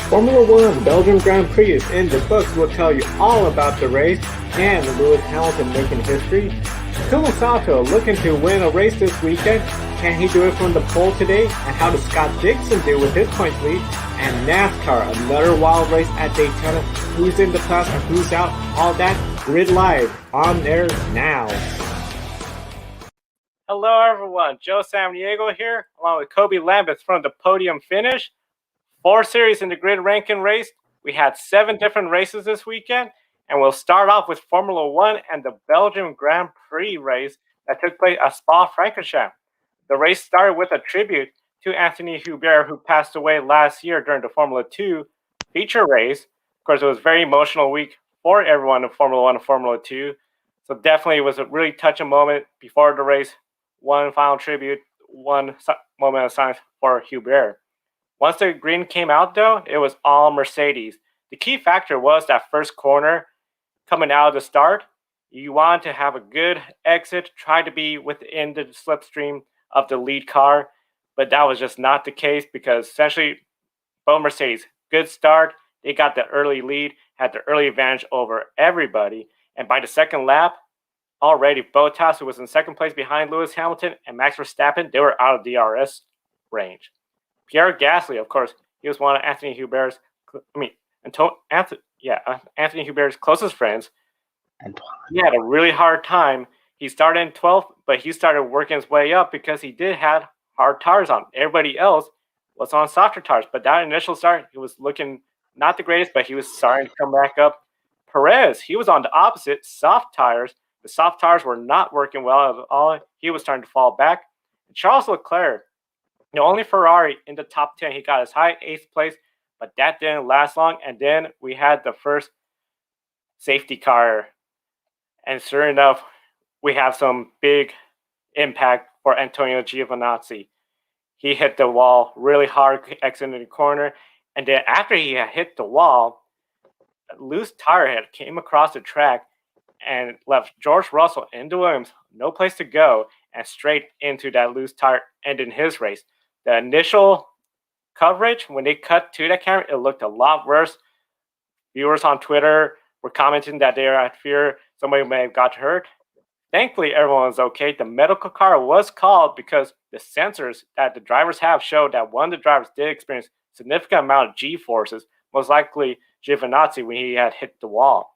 Formula One Belgian Grand Prix is in the books. We'll tell you all about the race and Lewis Hamilton making history. Kuma Sato looking to win a race this weekend. Can he do it from the pole today? And how does Scott Dixon do with his points lead? And NASCAR, another wild race at Daytona. Who's in the class and who's out? All that Grid Live on there now. Hello everyone, Joe Samaniego here, along with Kobe Lambeth from the podium finish. 4 series in the grid ranking race. We had 7 different races this weekend, and we'll start off with Formula One and the Belgian Grand Prix race that took place at Spa-Francorchamps. The race started with a tribute to Anthony Hubert, who passed away last year during the Formula 2 feature race. Of course, it was a very emotional week for everyone in Formula 1 and Formula 2, so definitely it was a really touching moment before the race. One final tribute, one moment of silence for Hubert. Once the green came out, though, it was all Mercedes. The key factor was that first corner coming out of the start. You want to have a good exit, try to be within the slipstream of the lead car, but that was just not the case because essentially both Mercedes, good start, they got the early lead, had the early advantage over everybody, and by the second lap, already Bottas, who was in second place behind Lewis Hamilton, and Max Verstappen, they were out of DRS range. Pierre Gasly, of course, he was one of Anthony Hubert's closest friends. Antoine. He had a really hard time. He started in 12th, but he started working his way up because he did have hard tires on. Everybody else was on softer tires, but that initial start, he was looking not the greatest, but he was starting to come back up. Perez, he was on the opposite, soft tires. The soft tires were not working well at all. He was starting to fall back. And Charles Leclerc, the only Ferrari in the top 10. He got his high 8th place, but that didn't last long. And then we had the first safety car. And sure enough, we have some big impact for Antonio Giovinazzi. He hit the wall really hard, exiting the corner. And then after he had hit the wall, a loose tire head came across the track and left George Russell into Williams, no place to go, and straight into that loose tire, ending his race. The initial coverage, when they cut to that camera, it looked a lot worse. Viewers on Twitter were commenting that they were at fear somebody may have got hurt. Thankfully, everyone was okay. The medical car was called because the sensors that the drivers have showed that one of the drivers did experience significant amount of G-forces, most likely Giovinazzi when he had hit the wall.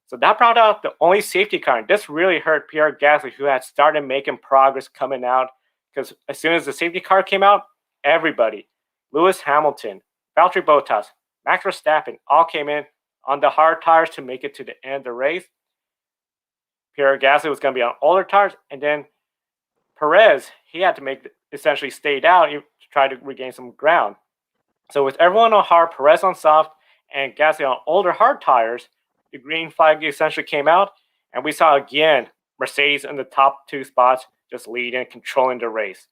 So that brought out the only safety car, and this really hurt Pierre Gasly, who had started making progress coming out, because as soon as the safety car came out, everybody, Lewis Hamilton, Valtteri Bottas, Max Verstappen, all came in on the hard tires to make it to the end of the race. Pierre Gasly was going to be on older tires, and then Perez, he had to essentially stayed out to try to regain some ground. So with everyone on hard, Perez on soft, and Gasly on older hard tires, the green flag essentially came out, and we saw again Mercedes in the top 2 spots just leading and controlling the race.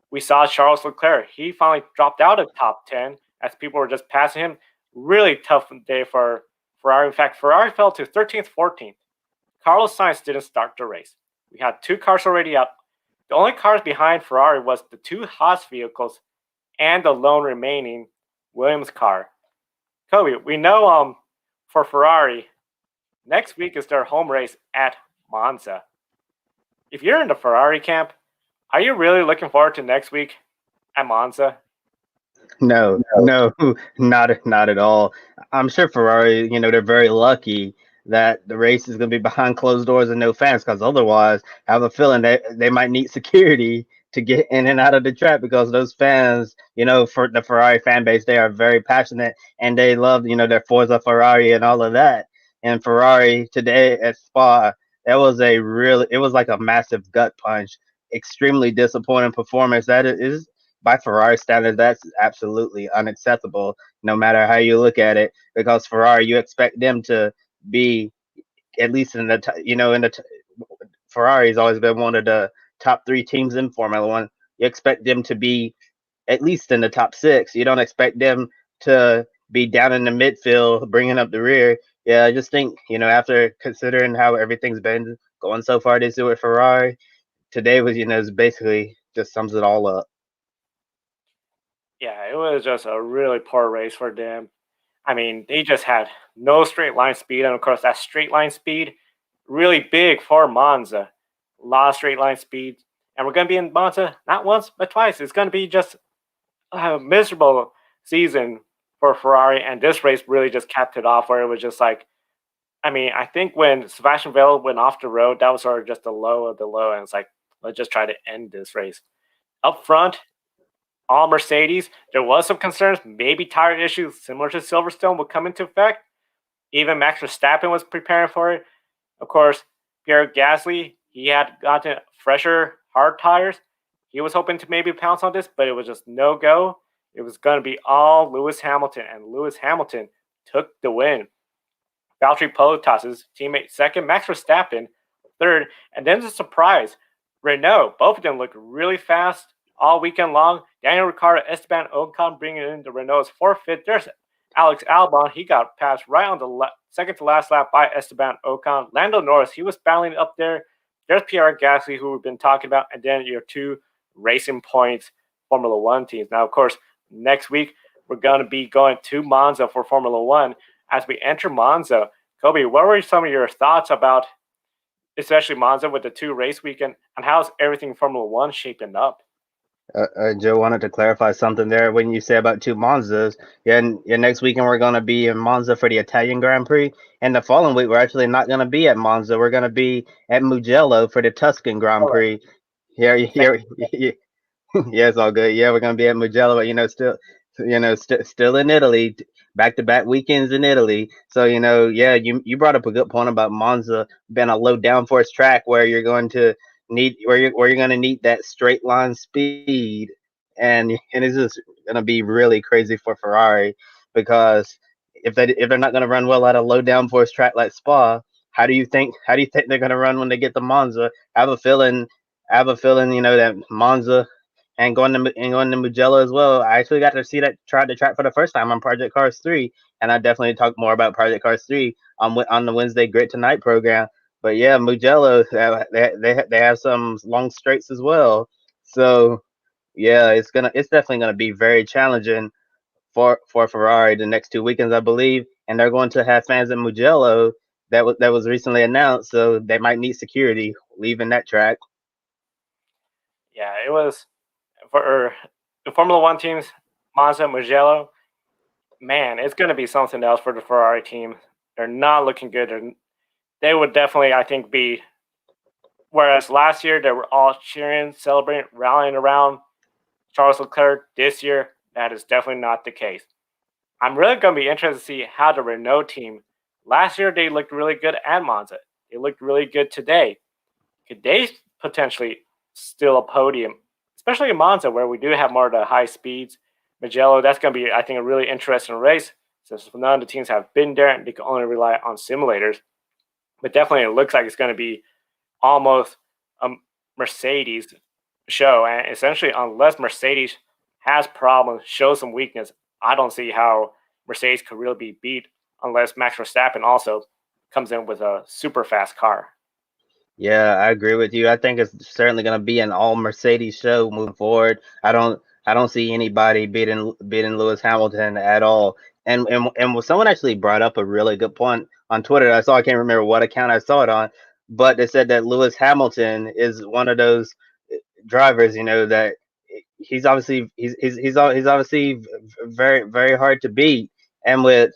We saw Charles Leclerc. He finally dropped out of top 10 as people were just passing him. Really tough day for Ferrari. In fact, Ferrari fell to 13th, 14th. Carlos Sainz didn't start the race. We had 2 cars already up. The only cars behind Ferrari was the 2 Haas vehicles and the lone remaining Williams car. Kobe, we know for Ferrari, next week is their home race at Monza. If you're in the Ferrari camp, are you really looking forward to next week at Monza? No, not at all. I'm sure Ferrari, they're very lucky that the race is going to be behind closed doors and no fans, because otherwise I have a feeling that they might need security to get in and out of the track, because those fans, for the Ferrari fan base, they are very passionate and they love, their Forza Ferrari and all of that. And Ferrari today at Spa, it was like a massive gut punch. Extremely disappointing performance. That is, by Ferrari standards, that's absolutely unacceptable, no matter how you look at it, because Ferrari, you expect them to be at least in the, Ferrari's always been one of the top 3 teams in Formula One. You expect them to be at least in the top 6. You don't expect them to be down in the midfield, bringing up the rear. Yeah, I just think, after considering how everything's been going so far this year with Ferrari, today was, basically just sums it all up. Yeah, it was just a really poor race for them. I mean, they just had no straight line speed, and of course, that straight line speed really big for Monza. A lot of straight line speed, and we're going to be in Monza not once but twice. It's going to be just a miserable season for Ferrari, and this race really just capped it off, where it was just like, I mean, I think when Sebastian Vettel went off the road, that was sort of just the low of the low, and it's like, let's just try to end this race. Up front, all Mercedes, there was some concerns, maybe tire issues similar to Silverstone would come into effect. Even Max Verstappen was preparing for it. Of course, Pierre Gasly, he had gotten fresher hard tires. He was hoping to maybe pounce on this, but it was just no go. It was going to be all Lewis Hamilton, and Lewis Hamilton took the win. Valtteri Bottas' teammate second, Max Verstappen third, and then the surprise, Renault. Both of them looked really fast all weekend long. Daniel Ricciardo, Esteban Ocon bringing in the Renault's fourth, fifth. There's Alex Albon. He got passed right on the second to last lap by Esteban Ocon. Lando Norris, he was battling up there. There's Pierre Gasly, who we've been talking about, and then your two Racing Points Formula One teams. Now, of course, next week we're going to be going to Monza for Formula One. As we enter Monza, Kobe, what were some of your thoughts about, especially Monza with the two race weekend, and how's everything Formula One shaping up? Joe wanted to clarify something there when you say about two Monzas. Yeah, next weekend we're going to be in Monza for the Italian Grand Prix, and the following week we're actually not going to be at Monza. We're going to be at Mugello for the Tuscan Grand Prix. Here, yeah, it's all good. Yeah, we're going to be at Mugello, but still in Italy, back-to-back weekends in Italy. So yeah, you brought up a good point about Monza being a low downforce track where you're going to you're going to need that straight line speed, and it's just going to be really crazy for Ferrari, because if they're not going to run well at a low downforce track like Spa, how do you think they're going to run when they get to Monza? I have a feeling that Monza and going to Mugello as well. I actually got to try the track for the first time on Project Cars 3, and I definitely talk more about Project Cars 3 on the Wednesday Grit Tonight program. But yeah, Mugello, they have some long straights as well. So yeah, it's definitely gonna be very challenging for Ferrari the next 2 weekends, I believe, and they're going to have fans in Mugello that was recently announced, so they might need security leaving that track. Yeah, it was for the Formula One teams, Monza, Mugello. Man, it's going to be something else for the Ferrari team. They're not looking good. They would definitely, I think, be. Whereas last year they were all cheering, celebrating, rallying around Charles Leclerc. This year, that is definitely not the case. I'm really going to be interested to see how the Renault team. Last year they looked really good at Monza. They looked really good today. Could they potentially steal a podium, especially in Monza, where we do have more of the high speeds? Mugello, that's going to be, I think, a really interesting race, since none of the teams have been there and they can only rely on simulators. But definitely, it looks like it's going to be almost a Mercedes show. And essentially, unless Mercedes has problems, shows some weakness, I don't see how Mercedes could really be beat unless Max Verstappen also comes in with a super fast car. Yeah, I agree with you. I think it's certainly going to be an all Mercedes show moving forward. I don't see anybody beating Lewis Hamilton at all. And someone actually brought up a really good point on Twitter. I can't remember what account I saw it on, but they said that Lewis Hamilton is one of those drivers, that he's obviously very very hard to beat, and with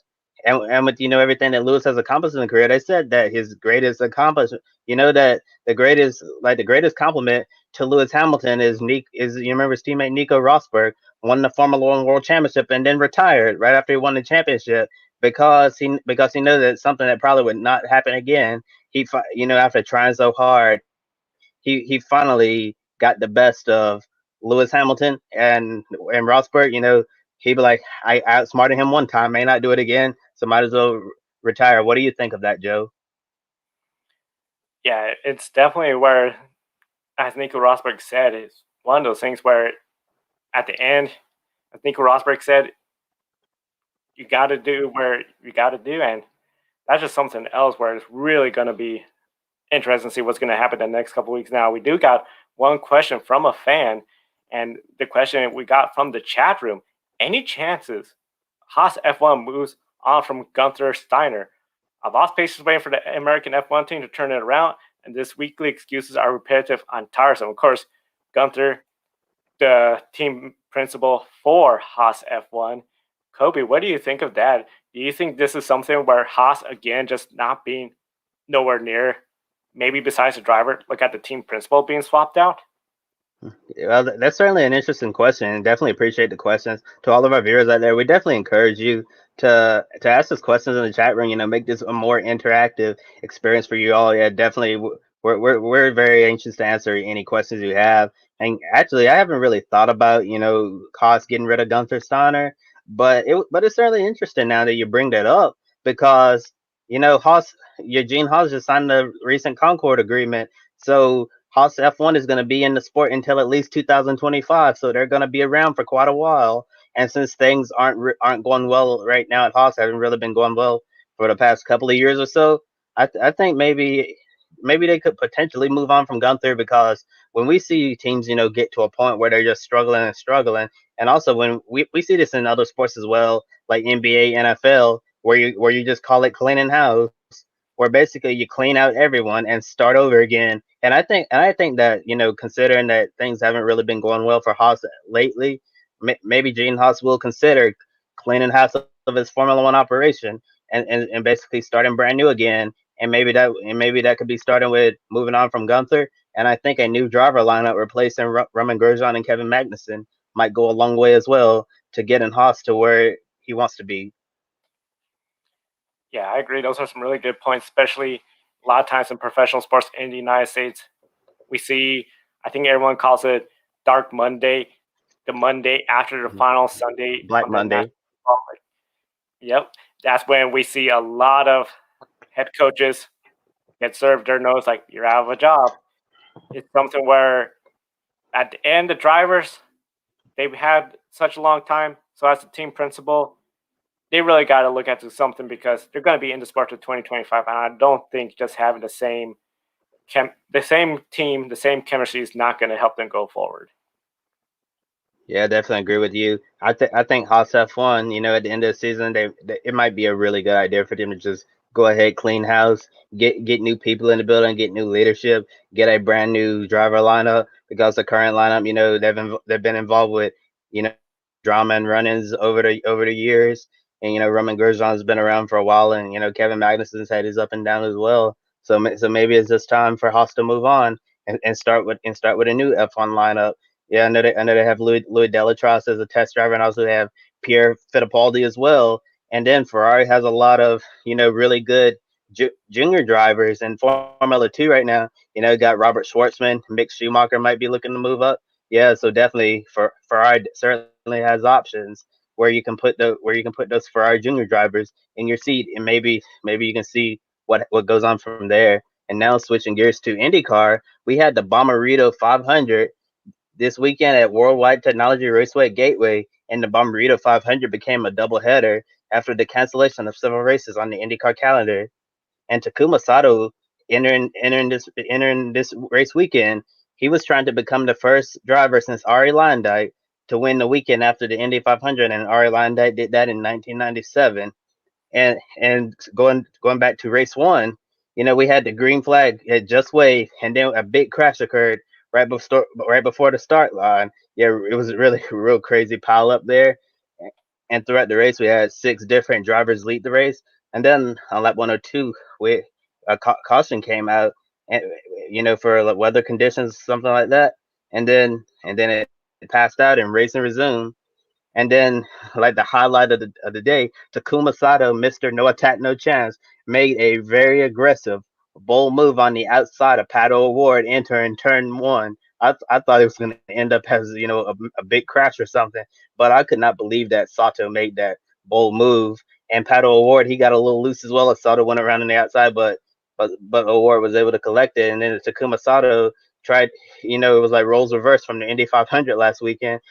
everything that Lewis has accomplished in the career. They said that his greatest accomplishment, that the greatest compliment to Lewis Hamilton is you remember his teammate Nico Rosberg won the Formula One World Championship and then retired right after he won the championship, because he knows that something that probably would not happen again. After trying so hard, he finally got the best of Lewis Hamilton and Rosberg. He'd be like, I outsmarted him one time, may not do it again, so might as well retire. What do you think of that, Joe? Yeah, it's definitely where, as Nico Rosberg said, it's one of those things where at the end, as Nico Rosberg said, you got to do where you got to do. And that's just something else where it's really going to be interesting to see what's going to happen the next couple of weeks. Now, we do got one question from a fan, and the question we got from the chat room Any chances Haas F1 moves on from Gunther Steiner? I've lost patience waiting for the American F1 team to turn it around, and this weekly excuses are repetitive on tires. And of course, Gunther, the team principal for Haas F1. Kobe, what do you think of that? Do you think this is something where Haas, again, just not being nowhere near, maybe besides the driver, look at the team principal being swapped out? Well, that's certainly an interesting question, and definitely appreciate the questions. To all of our viewers out there, we definitely encourage you to ask us questions in the chat room. Make this a more interactive experience for you all. Yeah, definitely, we're very anxious to answer any questions you have. And actually, I haven't really thought about cost getting rid of Gunther Steiner, but it's certainly interesting now that you bring that up because Eugene Haas just signed the recent Concord agreement, so Haas F1 is going to be in the sport until at least 2025, so they're going to be around for quite a while. And since things aren't going well right now at Haas, haven't really been going well for the past couple of years or so, I think maybe they could potentially move on from Gunther, because when we see teams get to a point where they're just struggling and struggling, and also when we see this in other sports as well, like NBA, NFL, where you just call it cleaning house, where basically you clean out everyone and start over again. And I think that considering that things haven't really been going well for Haas lately, maybe Gene Haas will consider cleaning house of his Formula One operation and basically starting brand new again. And maybe that could be starting with moving on from Gunther. And I think a new driver lineup replacing Roman Grosjean and Kevin Magnussen might go a long way as well to getting Haas to where he wants to be. Yeah, I agree. Those are some really good points, especially a lot of times in professional sports in the United States. We see, I think everyone calls it Dark Monday, the Monday after the final Sunday Black on the Monday. national. Yep, that's when we see a lot of head coaches get served their nose like you're out of a job. It's something where at the end, the drivers, they've had such a long time. So as a team principal, they really got to look at something because they're going to be in the sport to 2025, and I don't think just having the same team, the same chemistry is not going to help them go forward. Yeah, definitely agree with you. I think Haas F1, at the end of the season, it might be a really good idea for them to just go ahead, clean house, get new people in the building, get new leadership, get a brand new driver lineup, because the current lineup, they've been involved with, you know, drama and run-ins over the years. And Roman Grosjean's been around for a while, and Kevin Magnussen's had his up and down as well. So maybe it's just time for Haas to move on and start with a new F1 lineup. Yeah, I know they have Louis Delatras as a test driver, and also they have Pierre Fittipaldi as well. And then Ferrari has a lot of really good junior drivers in Formula Two right now. Got Robert Schwartzman, Mick Schumacher might be looking to move up. Yeah, so definitely Ferrari certainly has options where you can put those Ferrari junior drivers in your seat, and maybe you can see what goes on from there. And now switching gears to IndyCar, we had the Bommarito 500 this weekend at Worldwide Technology Raceway at Gateway, and the Bommarito 500 became a doubleheader after the cancellation of several races on the IndyCar calendar. And Takuma Sato entering this race weekend, he was trying to become the first driver since Ari Luyendyk to win the weekend after the Indy 500, and Ari Luyendyk did that in 1997. And going back to race one, we had the green flag had just waved, and then a big crash occurred right before the start line. Yeah, it was really real crazy pile up there. And throughout the race, we had six different drivers lead the race, and then on lap 102, we a caution came out, and for like weather conditions, something like that, and then it passed out and racing resumed. And then, like the highlight of the day, Takuma Sato, Mr. No Attack, No Chance, made a very aggressive, bold move on the outside of Pato Award entering turn one. I thought it was going to end up as a big crash or something, but I could not believe that Sato made that bold move. And Pato Award, he got a little loose as well as Sato went around on the outside, but Award was able to collect it. And then Takuma Sato tried, it was like roles reversed from the Indy 500 last weekend.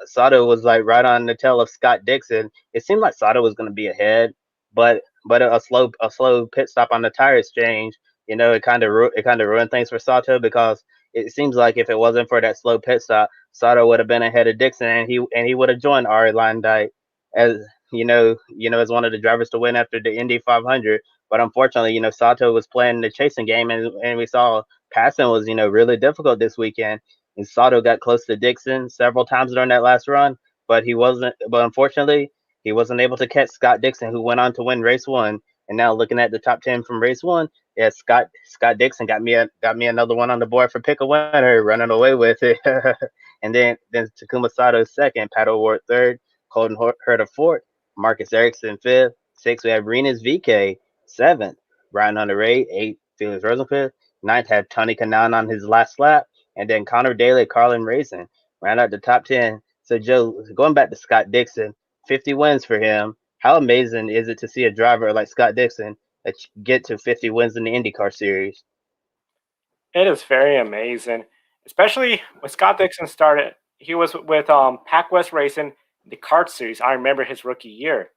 Sato was like right on the tail of Scott Dixon. It seemed like Sato was going to be ahead, but a slow pit stop on the tire exchange, it kind of ruined things for Sato, because it seems like if it wasn't for that slow pit stop, Sato would have been ahead of Dixon, and he would have joined Ari Lindite as as one of the drivers to win after the Indy 500. But unfortunately, Sato was playing the chasing game, and we saw passing was really difficult this weekend. And Sato got close to Dixon several times during that last run, but he wasn't. But unfortunately, he wasn't able to catch Scott Dixon, who went on to win race one. And now looking at the top 10 from race one, yeah, Scott Dixon got me another one on the board for pick a winner, running away with it. And then Takuma Sato second, Pato Ward third, Colton Herta fourth, Marcus Ericsson fifth, sixth we have Renus VK seventh, Brian Hunter eighth, Felix Rosenfeld ninth had Tony Kanaan on his last lap, and then Connor Daly, Carlin Racing ran out the top 10. So Joe, going back to Scott Dixon, 50 wins for him. How amazing is it to see a driver like Scott Dixon get to 50 wins in the IndyCar series? It is very amazing, especially when Scott Dixon started. He was with Pac West Racing, the kart series. I remember his rookie year.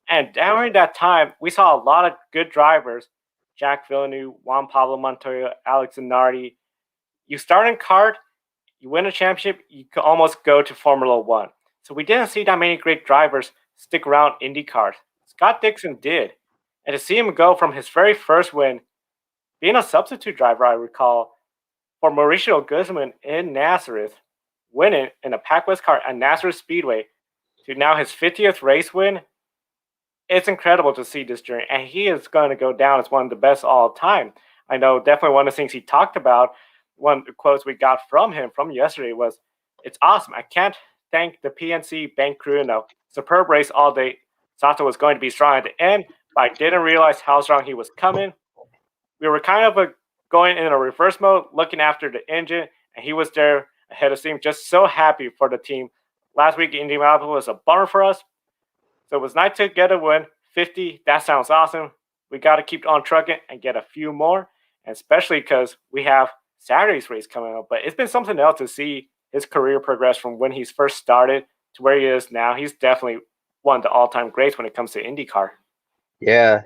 And during that time, we saw a lot of good drivers: Jack Villeneuve, Juan Pablo Montoya, Alex Zanardi. You start in kart, you win a championship, you could almost go to Formula One. So we didn't see that many great drivers stick around IndyCar. Scott Dixon did. And to see him go from his very first win, being a substitute driver, I recall, for Mauricio Guzman in Nazareth, winning in a Pac West car at Nazareth Speedway, to now his 50th race win, it's incredible to see this journey. And he is going to go down as one of the best all time. I know definitely one of the things he talked about, one of the quotes we got from him from yesterday was, "It's awesome. I can't thank the PNC bank crew enough. Superb race all day. Sato was going to be strong at the end, but I didn't realize how strong he was coming. We were kind of going in a reverse mode, looking after the engine, and he was there ahead of steam. Just so happy for the team. Last week, Indianapolis was a bummer for us. So it was nice to get a win. 50, that sounds awesome. We got to keep on trucking and get a few more, and especially because we have Saturday's race coming up. But it's been something else to see his career progress from when he's first started to where he is now. He's definitely one of the all-time greats when it comes to IndyCar. Yeah,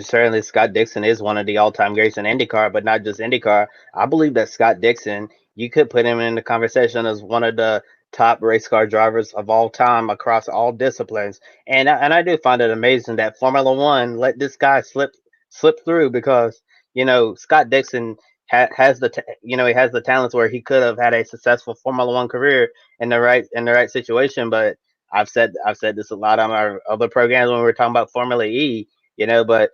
certainly Scott Dixon is one of the all-time greats in IndyCar, but not just IndyCar. I believe that Scott Dixon, you could put him in the conversation as one of the top race car drivers of all time across all disciplines. And I do find it amazing that Formula One let this guy slip through because Scott Dixon has he has the talents where he could have had a successful Formula One career in the right situation, but I've said this a lot on our other programs when we were talking about Formula E, but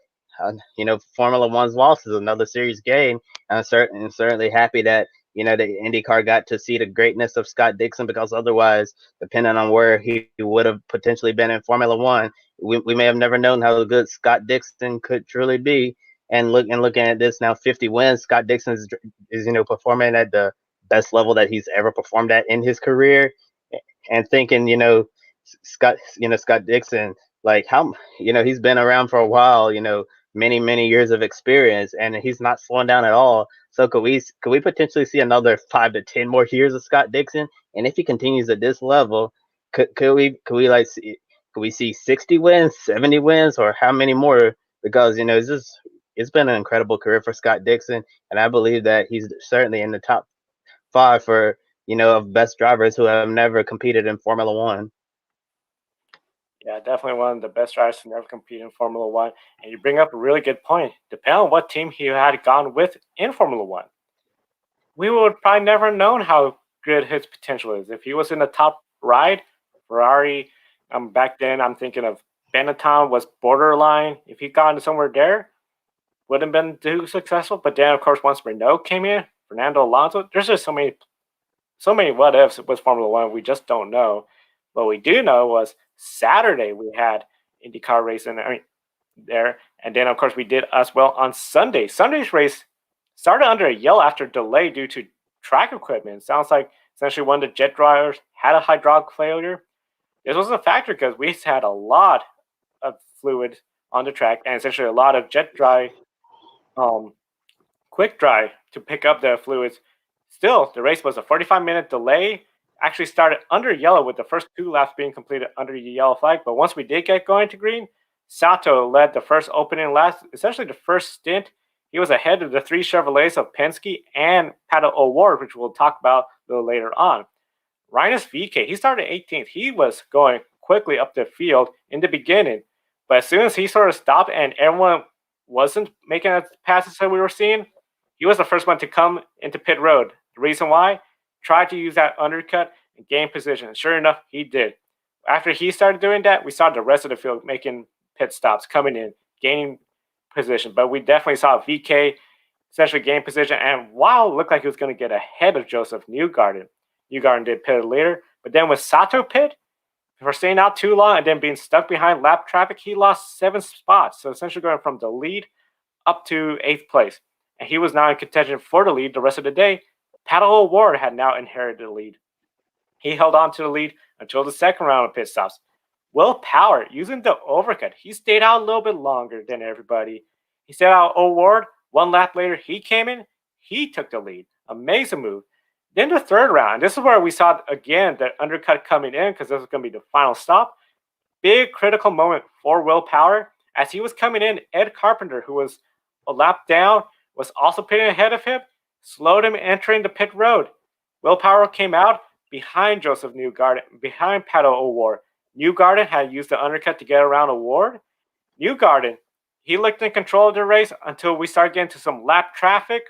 Formula One's loss is another series game. And I'm certainly happy that the IndyCar got to see the greatness of Scott Dixon, because otherwise, depending on where he would have potentially been in Formula One, we may have never known how good Scott Dixon could truly be. And looking at this now, 50 wins, Scott Dixon is performing at the best level that he's ever performed at in his career, and thinking Scott Dixon, like how he's been around for a while, many years of experience, and he's not slowing down at all. So could we potentially see another 5 to 10 more years of Scott Dixon? And if he continues at this level, could we see 60 wins, 70 wins, or how many more? Because it's been an incredible career for Scott Dixon, and I believe that he's certainly in the top 5 for of best drivers who have never competed in Formula One. Yeah, definitely one of the best drivers to never compete in Formula One. And you bring up a really good point. Depending on what team he had gone with in Formula One, we would probably never known how good his potential is. If he was in the top ride, Ferrari, back then I'm thinking of Benetton was borderline. If he'd gone somewhere there, wouldn't have been too successful. But then, of course, once Renault came in, Fernando Alonso, there's just so many what ifs with Formula One. We just don't know. What we do know was Saturday we had IndyCar racing there, and then of course we did as well on Sunday. Sunday's race started under a yellow after delay due to track equipment. Sounds like essentially one of the jet drivers had a hydraulic failure. This was a factor because we had a lot of fluid on the track and essentially a lot of jet dry, quick dry to pick up the fluids. Still, the race was a 45-minute delay. Actually started under yellow with the first 2 laps being completed under the yellow flag. But once we did get going to green, Sato led the first opening lap, essentially the first stint. He was ahead of the 3 Chevrolets of Penske and Pato O'Ward, which we'll talk about a little later on. Rinus VK, he started 18th. He was going quickly up the field in the beginning, but as soon as he sort of stopped and everyone wasn't making the passes that we were seeing, he was the first one to come into pit road. The reason why? Tried to use that undercut and gain position. Sure enough, he did. After he started doing that, we saw the rest of the field making pit stops, coming in, gaining position. But we definitely saw VK essentially gain position, and while it looked like he was going to get ahead of Joseph Newgarden, Newgarden did pit later. But then with Sato pit, for staying out too long and then being stuck behind lap traffic, he lost 7 spots. So essentially going from the lead up to 8th place. And he was now in contention for the lead the rest of the day. Pato O'Ward had now inherited the lead. He held on to the lead until the second round of pit stops. Will Power, using the overcut, he stayed out a little bit longer than everybody. He stayed out O'Ward. 1 lap later, he came in. He took the lead. Amazing move. Then the third round, this is where we saw again the undercut coming in because this was going to be the final stop. Big critical moment for Will Power. As he was coming in, Ed Carpenter, who was a lap down, was also pitting ahead of him, slowed him entering the pit road. Will Power came out behind Joseph Newgarden, behind Pato O'Ward. Newgarden had used the undercut to get around O'Ward. Newgarden, he looked in control of the race until we started getting to some lap traffic.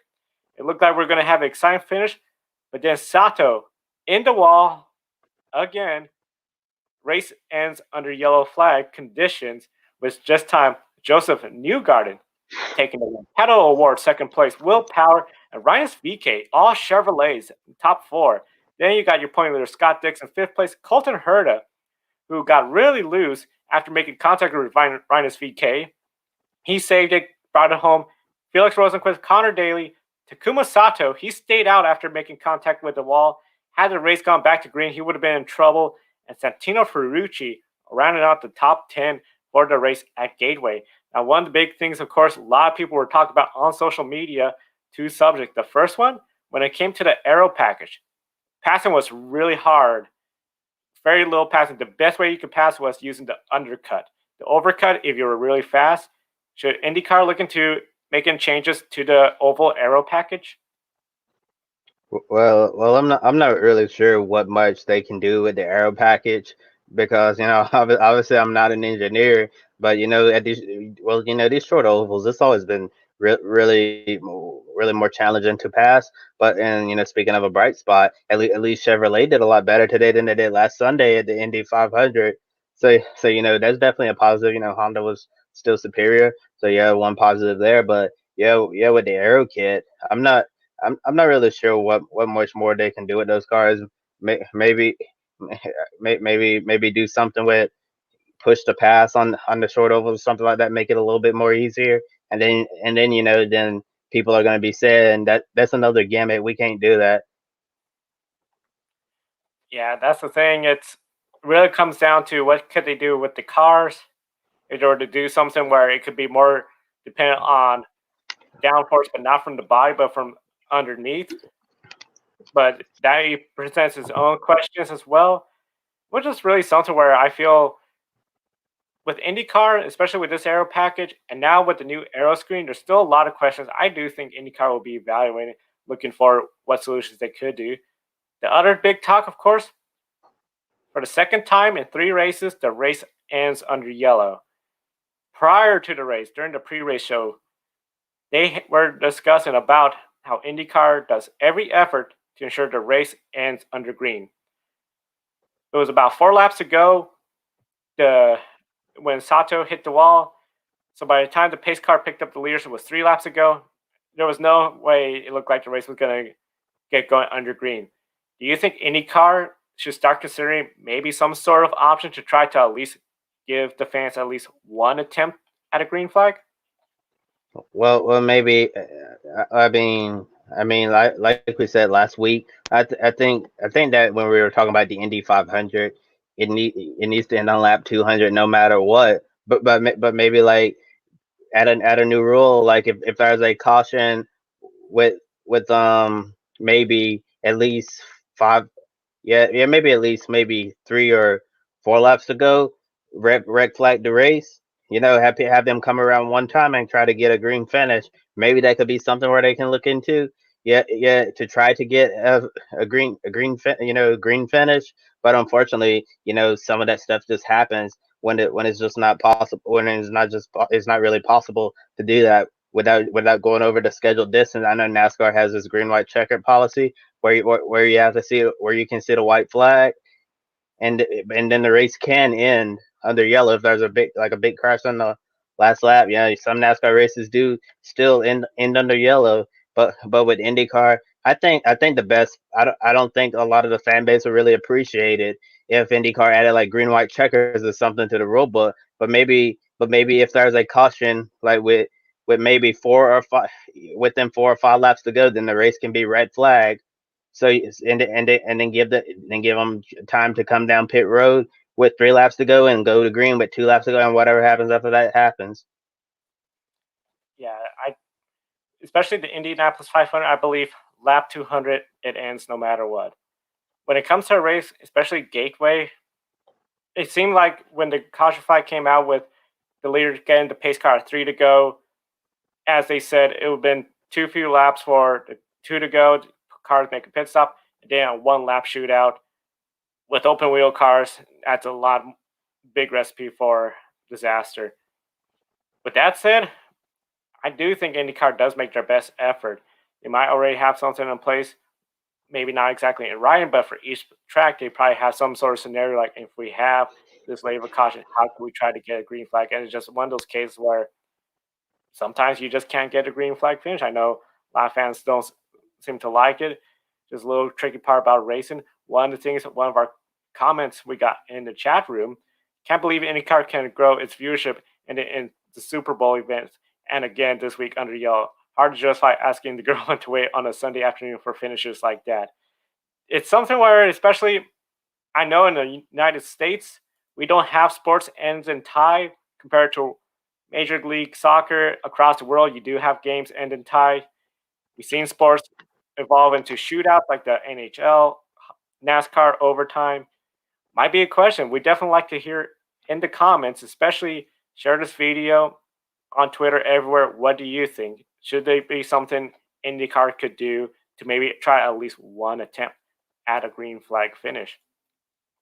It looked like we were going to have an exciting finish. But then Sato in the wall again. Race ends under yellow flag conditions, with just time Joseph Newgarden taking the win. Pato O'Ward second place. Will Power and Rinus VK, all Chevrolets, top 4. Then you got your point leader Scott Dixon, 5th place. Colton Herta, who got really loose after making contact with Rinus VK. He saved it, brought it home. Felix Rosenquist, Connor Daly, Takuma Sato, he stayed out after making contact with the wall. Had the race gone back to green, he would have been in trouble. And Santino Ferrucci rounded out the top 10 for the race at Gateway. Now, one of the big things, of course, a lot of people were talking about on social media, 2 subjects. The first one, when it came to the aero package, passing was really hard. Very little passing. The best way you could pass was using the undercut. The overcut, if you were really fast, should IndyCar look into making changes to the oval aero package? Well, I'm not really sure what much they can do with the aero package because obviously I'm not an engineer, but at these short ovals, it's always been really more challenging to pass. But and speaking of a bright spot, at least Chevrolet did a lot better today than they did last Sunday at the Indy 500. So that's definitely a positive. Honda was still superior, so yeah, one positive there. But yeah, with the aero kit, I'm not really sure what much more they can do with those cars. Maybe maybe do something with push the pass on the short oval or something like that, make it a little bit more easier. Then people are going to be saying that's another gimmick. We can't do that. Yeah, that's the thing. It really comes down to what could they do with the cars in order to do something where it could be more dependent on downforce, but not from the body, but from underneath. But that presents its own questions as well, which is really something where I feel with IndyCar, especially with this aero package, and now with the new aero screen, there's still a lot of questions. I do think IndyCar will be evaluating, looking for what solutions they could do. The other big talk, of course, for the second time in 3 races, the race ends under yellow. Prior to the race, during the pre-race show, they were discussing about how IndyCar does every effort to ensure the race ends under green. It was about 4 laps to go when Sato hit the wall. So by the time the pace car picked up the leaders, it was 3 laps ago. There was no way it looked like the race was going to get going under green. Do you think IndyCar should start considering maybe some sort of option to try to at least give the fans at least one attempt at a green flag? Well, maybe. I mean, like we said last week, I think that when we were talking about the Indy 500, it needs to end on lap 200 no matter what. But maybe like add a new rule, like if there's a caution with maybe at least 5, maybe at least maybe 3 or 4 laps to go, red flag the race. Have them come around one time and try to get a green finish. Maybe that could be something where they can look into. to try to get green finish. But unfortunately, some of that stuff just happens when it's just not possible, when it's not really possible to do that without going over the scheduled distance. I know NASCAR has this green white checkered policy where you have to see where you can see the white flag, and then the race can end under yellow if there's a big crash on the last lap. Yeah, some NASCAR races do still end under yellow, but with IndyCar, I think the best. I don't think a lot of the fan base would really appreciate it if IndyCar added like green white checkers or something to the rule book. But maybe if there's a caution like with maybe 4 or 5 within 4 or 5 laps to go, then the race can be red flag. So and then give them time to come down pit road with 3 laps to go and go to green with 2 laps to go, and whatever happens after that happens. Yeah, especially the Indianapolis 500, I believe lap 200 it ends no matter what. When it comes to a race, especially Gateway, it seemed like when the caution flag came out with the leader getting the pace car 3 to go, as they said, it would have been too few laps for the 2 to go. The cars make a pit stop, and then a 1 lap shootout with open wheel cars. That's a big recipe for disaster. With that said, I do think IndyCar does make their best effort. They might already have something in place, maybe not exactly in writing, but for each track, they probably have some sort of scenario like if we have this labor caution, how can we try to get a green flag? And it's just one of those cases where sometimes you just can't get a green flag finish. I know a lot of fans don't seem to like it. Just a little tricky part about racing. One of our comments we got in the chat room, can't believe IndyCar can grow its viewership in the Super Bowl events. And again, this week under yellow. Hard to justify asking the girl to wait on a Sunday afternoon for finishes like that. It's something where, especially, I know in the United States, we don't have sports ends in tie compared to Major League Soccer across the world. You do have games end in tie. We've seen sports evolve into shootouts like the NHL, NASCAR overtime. Might be a question. We definitely like to hear in the comments, especially share this video on Twitter, everywhere. What do you think? Should there be something IndyCar could do to maybe try at least one attempt at a green flag finish?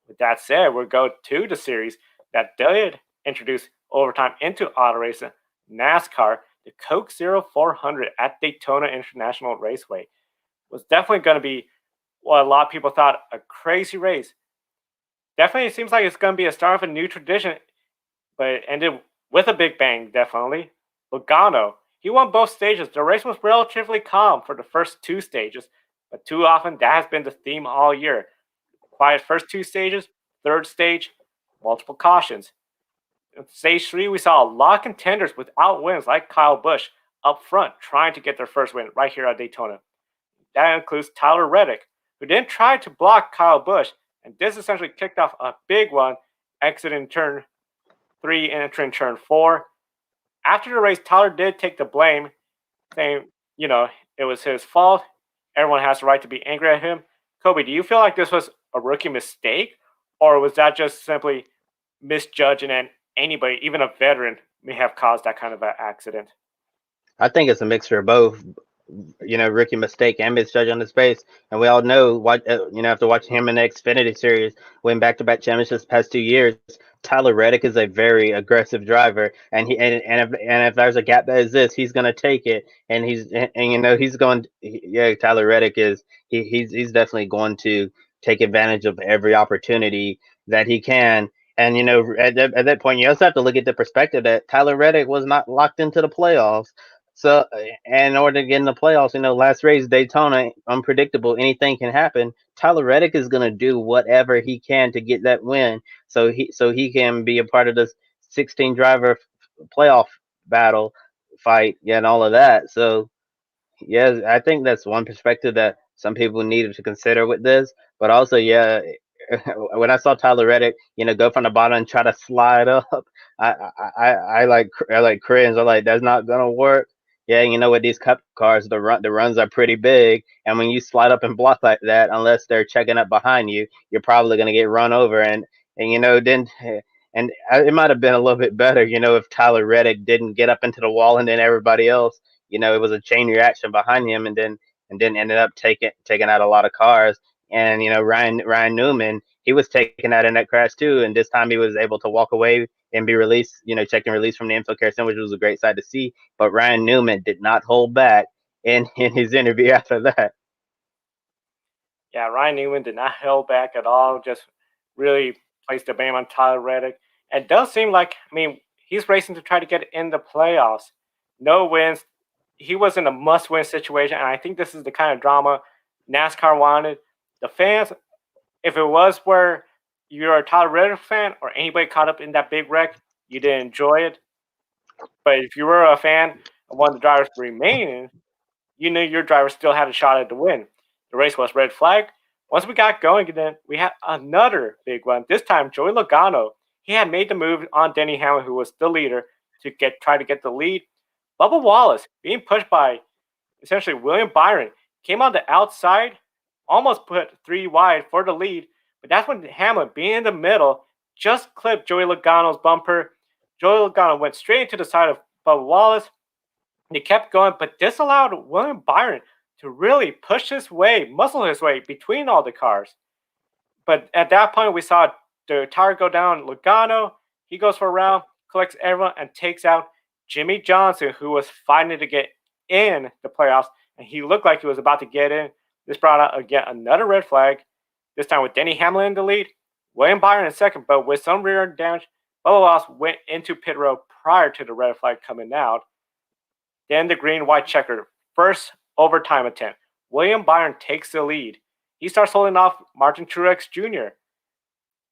With that said, we'll go to the series that did introduce overtime into auto racing, NASCAR. The Coke Zero 400 at Daytona International Raceway was definitely going to be what a lot of people thought a crazy race. Definitely, it seems like it's going to be a start of a new tradition, but it ended with a big bang, definitely. Logano, he won both stages. The race was relatively calm for the first 2 stages, but too often that has been the theme all year. Quiet first 2 stages, third stage, multiple cautions. In stage 3, we saw a lot of contenders without wins like Kyle Busch up front trying to get their first win right here at Daytona. That includes Tyler Reddick, who didn't try to block Kyle Busch, and this essentially kicked off a big one, exiting turn 3 and entering turn 4. After the race, Tyler did take the blame, saying, it was his fault. Everyone has the right to be angry at him. Kobe, do you feel like this was a rookie mistake, or was that just simply misjudging and anybody, even a veteran, may have caused that kind of an accident? I think it's a mixture of both. Rookie mistake and misjudge on the space. And we all know after watching him in the Xfinity Series, win back-to-back championships the past 2 years, Tyler Reddick is a very aggressive driver, and if there's a gap that exists, he's going to take it, and he's going. Yeah, Tyler Reddick he's definitely going to take advantage of every opportunity that he can. And at that point, you also have to look at the perspective that Tyler Reddick was not locked into the playoffs. So, and in order to get in the playoffs, last race, Daytona, unpredictable, anything can happen. Tyler Reddick is going to do whatever he can to get that win, so he can be a part of this 16 driver playoff battle fight, and all of that. So, yeah, I think that's one perspective that some people needed to consider with this. But also, yeah, when I saw Tyler Reddick, go from the bottom and try to slide up, I like cringe. I'm like, that's not gonna work. Yeah, with these cup cars, the runs are pretty big, and when you slide up and block like that, unless they're checking up behind you, you're probably gonna get run over. And then it might have been a little bit better, if Tyler Reddick didn't get up into the wall, and then everybody else, it was a chain reaction behind him, and and then ended up taking out a lot of cars. And Ryan Newman, he was taken out in that crash too, and this time he was able to walk away and be released, checked and released from the infield care center, which was a great sight to see. But Ryan Newman did not hold back in his interview after that. Yeah, Ryan Newman did not hold back at all. Just really placed the blame on Tyler Reddick. And it does seem like, he's racing to try to get in the playoffs. No wins. He was in a must-win situation, and I think this is the kind of drama NASCAR wanted. The fans, if it was where you're a Tyler Reddick fan or anybody caught up in that big wreck, you didn't enjoy it. But if you were a fan of one of the drivers remaining, you knew your driver still had a shot at the win. The race was red flag. Once we got going, then we had another big one. This time, Joey Logano, he had made the move on Denny Hamlin, who was the leader, to try to get the lead. Bubba Wallace, being pushed by essentially William Byron, came on the outside, almost put 3 wide for the lead. But that's when Hamlin, being in the middle, just clipped Joey Logano's bumper. Joey Logano went straight into the side of Bubba Wallace. He kept going, but this allowed William Byron to really push his way, muscle his way between all the cars. But at that point, we saw the tire go down. Logano, he goes for a round, collects everyone, and takes out Jimmy Johnson, who was fighting to get in the playoffs, and he looked like he was about to get in. This brought out again another red flag, this time with Denny Hamlin in the lead, William Byron in second, but with some rear end damage, Bubba Wallace went into pit road prior to the red flag coming out. Then the green-white checker, first overtime attempt. William Byron takes the lead. He starts holding off Martin Truex Jr.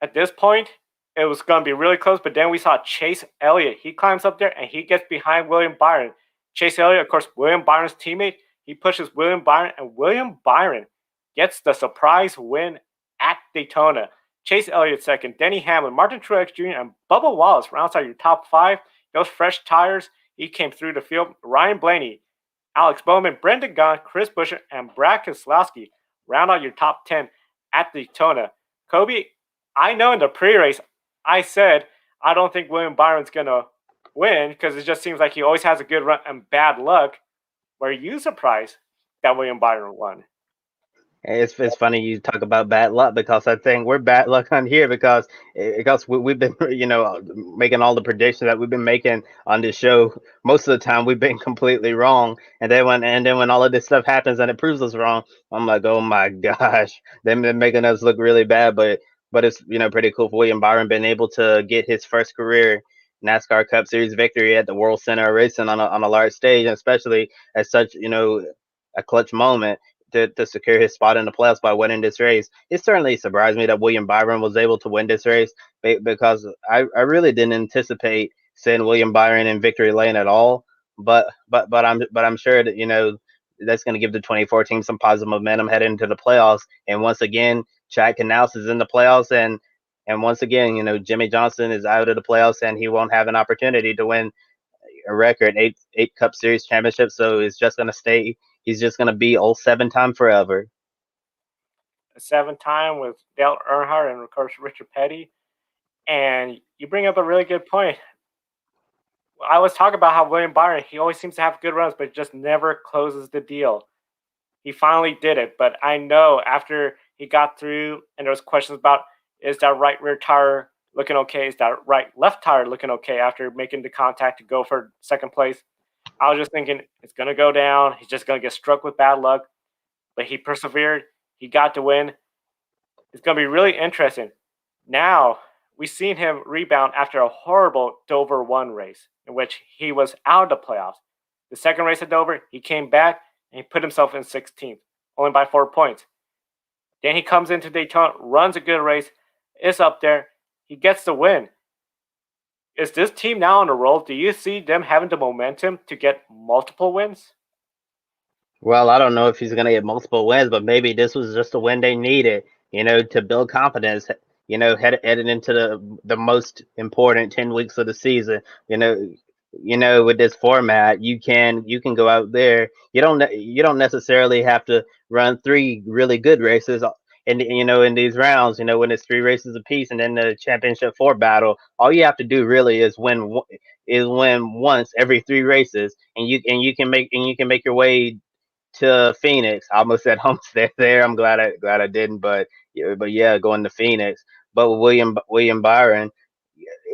At this point, it was going to be really close, but then we saw Chase Elliott. He climbs up there, and he gets behind William Byron. Chase Elliott, of course, William Byron's teammate, he pushes William Byron, and William Byron gets the surprise win at Daytona. Chase Elliott second, Denny Hamlin, Martin Truex Jr., and Bubba Wallace rounds out your top 5. Those fresh tires, he came through the field. Ryan Blaney, Alex Bowman, Brendan Gaughan, Chris Buescher, and Brad Keselowski round out your top 10 at Daytona. Kobe, I know in the pre-race, I said I don't think William Byron's going to win because it just seems like he always has a good run and bad luck. Were you surprised that William Byron won? It's funny you talk about bad luck because I think we're bad luck on here because we've been making all the predictions that we've been making on this show. Most of the time we've been completely wrong, and then when all of this stuff happens and it proves us wrong, I'm like, oh my gosh, they've been making us look really bad. But it's pretty cool for William Byron being able to get his first career NASCAR Cup Series victory at the World Center of Racing on a large stage, and especially at such a clutch moment to secure his spot in the playoffs by winning this race. It certainly surprised me that William Byron was able to win this race because I really didn't anticipate seeing William Byron in victory lane at all. But I'm sure that that's going to give the 24 team some positive momentum heading into the playoffs. And once again, Chad Knaus is in the playoffs, and once again, Jimmy Johnson is out of the playoffs, and he won't have an opportunity to win a record 8 Cup Series championships. So it's just going to stay. He's just going to be old 7-time forever. A 7-time with Dale Earnhardt and, of course, Richard Petty. And you bring up a really good point. I was talking about how William Byron, he always seems to have good runs, but just never closes the deal. He finally did it, but I know after he got through and there was questions about, is that right rear tire looking okay? Is that right left tire looking okay after making the contact to go for second place? I was just thinking it's going to go down. He's just going to get struck with bad luck. But he persevered. He got to win. It's going to be really interesting. Now, we've seen him rebound after a horrible Dover 1 race in which he was out of the playoffs. The second race at Dover, he came back and he put himself in 16th, only by 4 points. Then he comes into Daytona, runs a good race, is up there. He gets the win. Is this team now on a roll? Do you see them having the momentum to get multiple wins? Well, I don't know if he's going to get multiple wins, but maybe this was just the win they needed, to build confidence, heading into the most important 10 weeks of the season. With this format, you can go out there. You don't necessarily have to run 3 really good races. In these rounds, when it's 3 races apiece and then the championship 4 battle, all you have to do really is win once every 3 races, and you can make your way to Phoenix. I almost said Homestead there. I'm glad I didn't, but yeah, going to Phoenix. But with William Byron,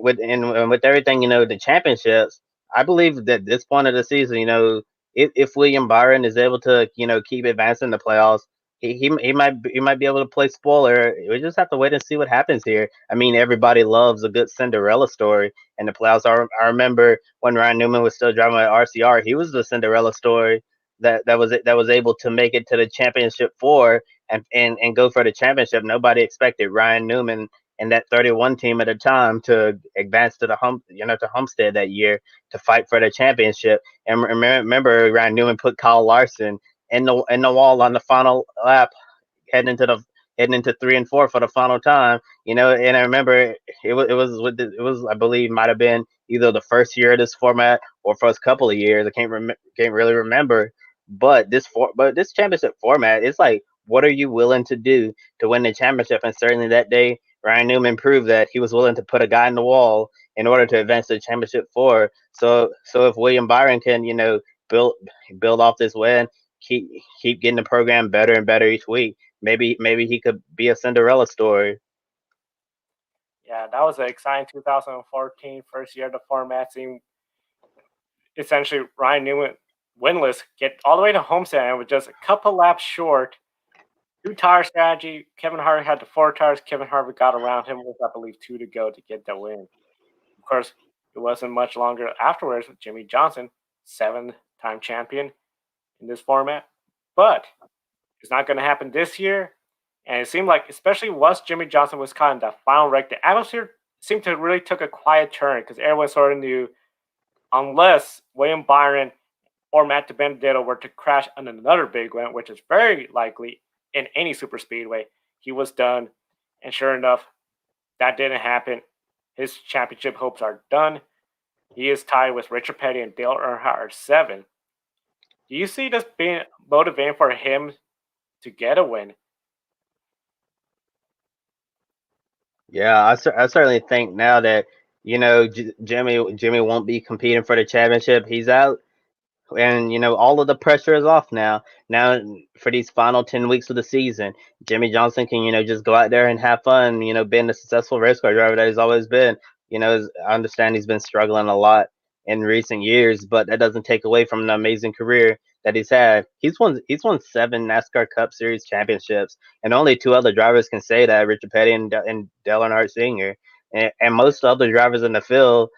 and with everything, the championships, I believe that this point of the season, if William Byron is able to, keep advancing the playoffs, he might be able to play spoiler. We just have to wait and see what happens here. I mean, everybody loves a good Cinderella story in the playoffs. I remember when Ryan Newman was still driving at RCR, he was the Cinderella story that was able to make it to the championship four and go for the championship. Nobody expected Ryan Newman and that 31 team at a time to advance to to Homestead that year to fight for the championship. And remember, Ryan Newman put Kyle Larson in the wall on the final lap, heading into the heading into 3 and 4 for the final time. And I remember it was I believe might have been either the first year of this format or first couple of years. I can't really remember. But this championship format, it's like, what are you willing to do to win the championship? And certainly that day, Ryan Newman proved that he was willing to put a guy in the wall in order to advance to the championship four. So if William Byron can, build build off this win, keep keep getting the program better and better each week, maybe he could be a Cinderella story. Yeah, that was an exciting 2014 first year of the format. Seeing essentially Ryan Newman winless get all the way to Homestead and with just a couple laps short. Two tire strategy. Kevin Harvick had the four tires. Kevin Harvick got around him with, I believe, two to go to get the win. Of course, it wasn't much longer afterwards with Jimmy Johnson, 7-time champion in this format. But it's not going to happen this year. And it seemed like, especially once Jimmy Johnson was caught in that final wreck, the atmosphere seemed to really took a quiet turn because everyone sort of knew unless William Byron or Matt DiBenedetto were to crash on another big one, which is very likely in any super speedway, he was done. And sure enough, that didn't happen. His championship hopes are done. He is tied with Richard Petty and Dale Earnhardt at 7. Do you see this being motivating for him to get a win? Yeah, I certainly think now that Jimmy won't be competing for the championship. He's out, and all of the pressure is off now. Now for these final 10 weeks of the season, Jimmy Johnson can just go out there and have fun. Being the successful race car driver that he's always been. I understand he's been struggling a lot in recent years, but that doesn't take away from the amazing career that he's had. He's won 7 NASCAR Cup Series championships, and only two other drivers can say that: Richard Petty and Dale Earnhardt Sr. And most other drivers in the field,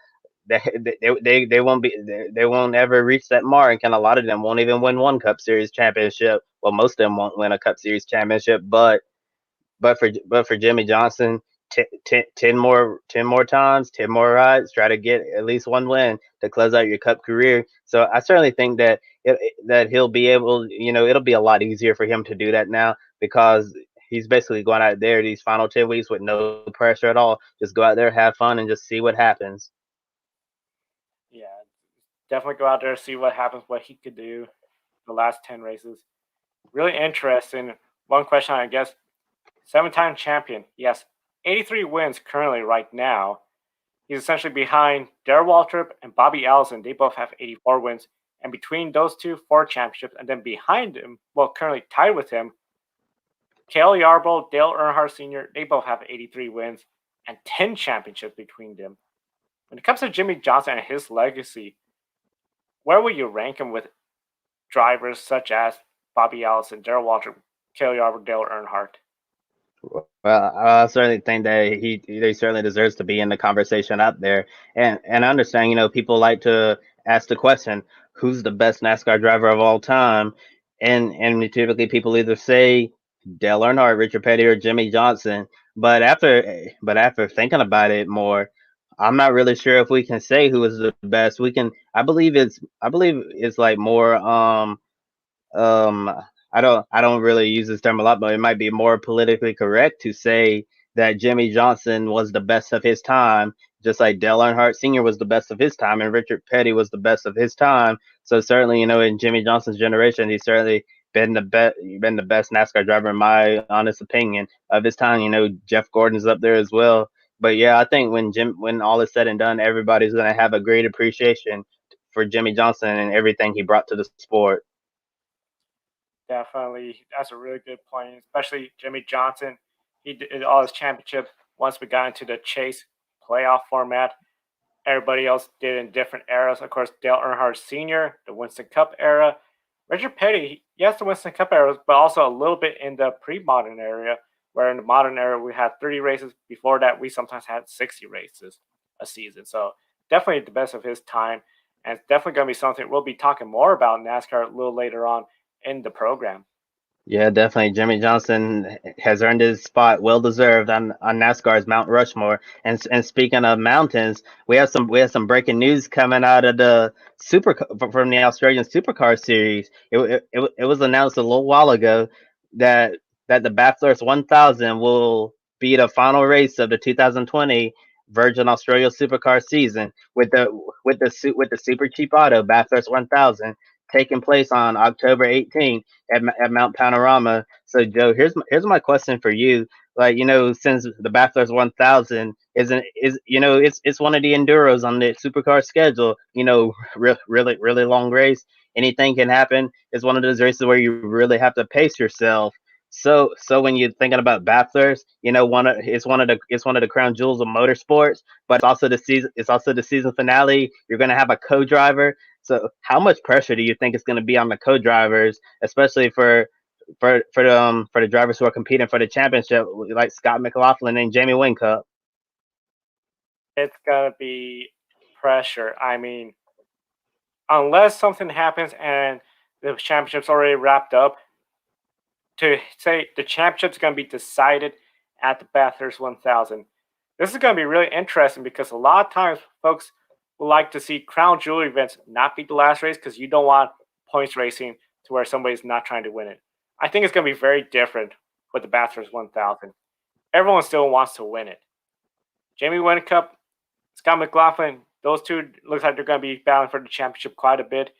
they won't ever reach that mark, and a lot of them won't even win one Cup Series championship. Well, most of them won't win a Cup Series championship, but for Jimmy Johnson, 10 more times, 10 more rides, try to get at least one win to close out your Cup career. So I certainly think that he'll be able, it'll be a lot easier for him to do that now because he's basically going out there these final 10 weeks with no pressure at all. Just go out there, have fun, and just see what happens. Yeah, definitely go out there see what happens, what he could do the last 10 races. Really interesting. One question, I guess. 7-time champion. He has 83 wins currently right now. He's essentially behind Darrell Waltrip and Bobby Allison. They both have 84 wins. And between those two, 4 championships. And then behind him, well, currently tied with him, Cale Yarborough, Dale Earnhardt Sr., they both have 83 wins and 10 championships between them. When it comes to Jimmy Johnson and his legacy, where would you rank him with drivers such as Bobby Allison, Darrell Waltrip, Cale Yarborough, Dale Earnhardt? Well, I certainly think that he certainly deserves to be in the conversation up there. And I understand, people like to ask the question, who's the best NASCAR driver of all time? And typically people either say Dale Earnhardt, Richard Petty, or Jimmy Johnson. But after thinking about it more, I'm not really sure if we can say who is the best. I believe it's like more um I don't really use this term a lot, but it might be more politically correct to say that Jimmy Johnson was the best of his time, just like Dale Earnhardt Sr. was the best of his time and Richard Petty was the best of his time. So certainly, in Jimmy Johnson's generation, he's certainly been the best NASCAR driver in my honest opinion of his time. Jeff Gordon's up there as well. But yeah, I think when all is said and done, everybody's gonna have a great appreciation for Jimmy Johnson and everything he brought to the sport. Definitely, that's a really good point. Especially Jimmy Johnson, he did all his championships once we got into the chase playoff format. Everybody else did in different eras. Of course, Dale Earnhardt Sr., the Winston Cup era. Richard Petty, yes, the Winston Cup era, but also a little bit in the pre-modern era, where in the modern era we had 30 races. Before that, we sometimes had 60 races a season. So definitely the best of his time, and it's definitely going to be something we'll be talking more about in NASCAR a little later on in the program. Yeah, definitely. Jimmy Johnson has earned his spot, well deserved on NASCAR's Mount Rushmore. And speaking of mountains, we have some breaking news coming out of the from the Australian Supercar Series. It was announced a little while ago that the Bathurst 1000 will be the final race of the 2020 Virgin Australia Supercar season with the super cheap auto Bathurst 1000 taking place on October 18th at Mount Panorama. So Joe, here's my question for you. Like, since the Bathurst 1000 it's one of the enduros on the supercar schedule. Really long race. Anything can happen. It's one of those races where you really have to pace yourself. So when you're thinking about Bathurst, it's one of the crown jewels of motorsports, but it's also the season finale. You're gonna have a co-driver. So how much pressure do you think is going to be on the co-drivers, especially for the drivers who are competing for the championship, like Scott McLaughlin and Jamie Whincup? It's going to be pressure. I mean, unless something happens and the championship's already wrapped up, to say the championship's going to be decided at the Bathurst 1000. This is going to be really interesting because a lot of times folks would like to see crown jewel events not be the last race because you don't want points racing to where somebody's not trying to win it. I think it's going to be very different with the Bathurst 1000. Everyone still wants to win it. Jamie Whincup, Scott McLaughlin, those two looks like they're going to be battling for the championship quite a bit.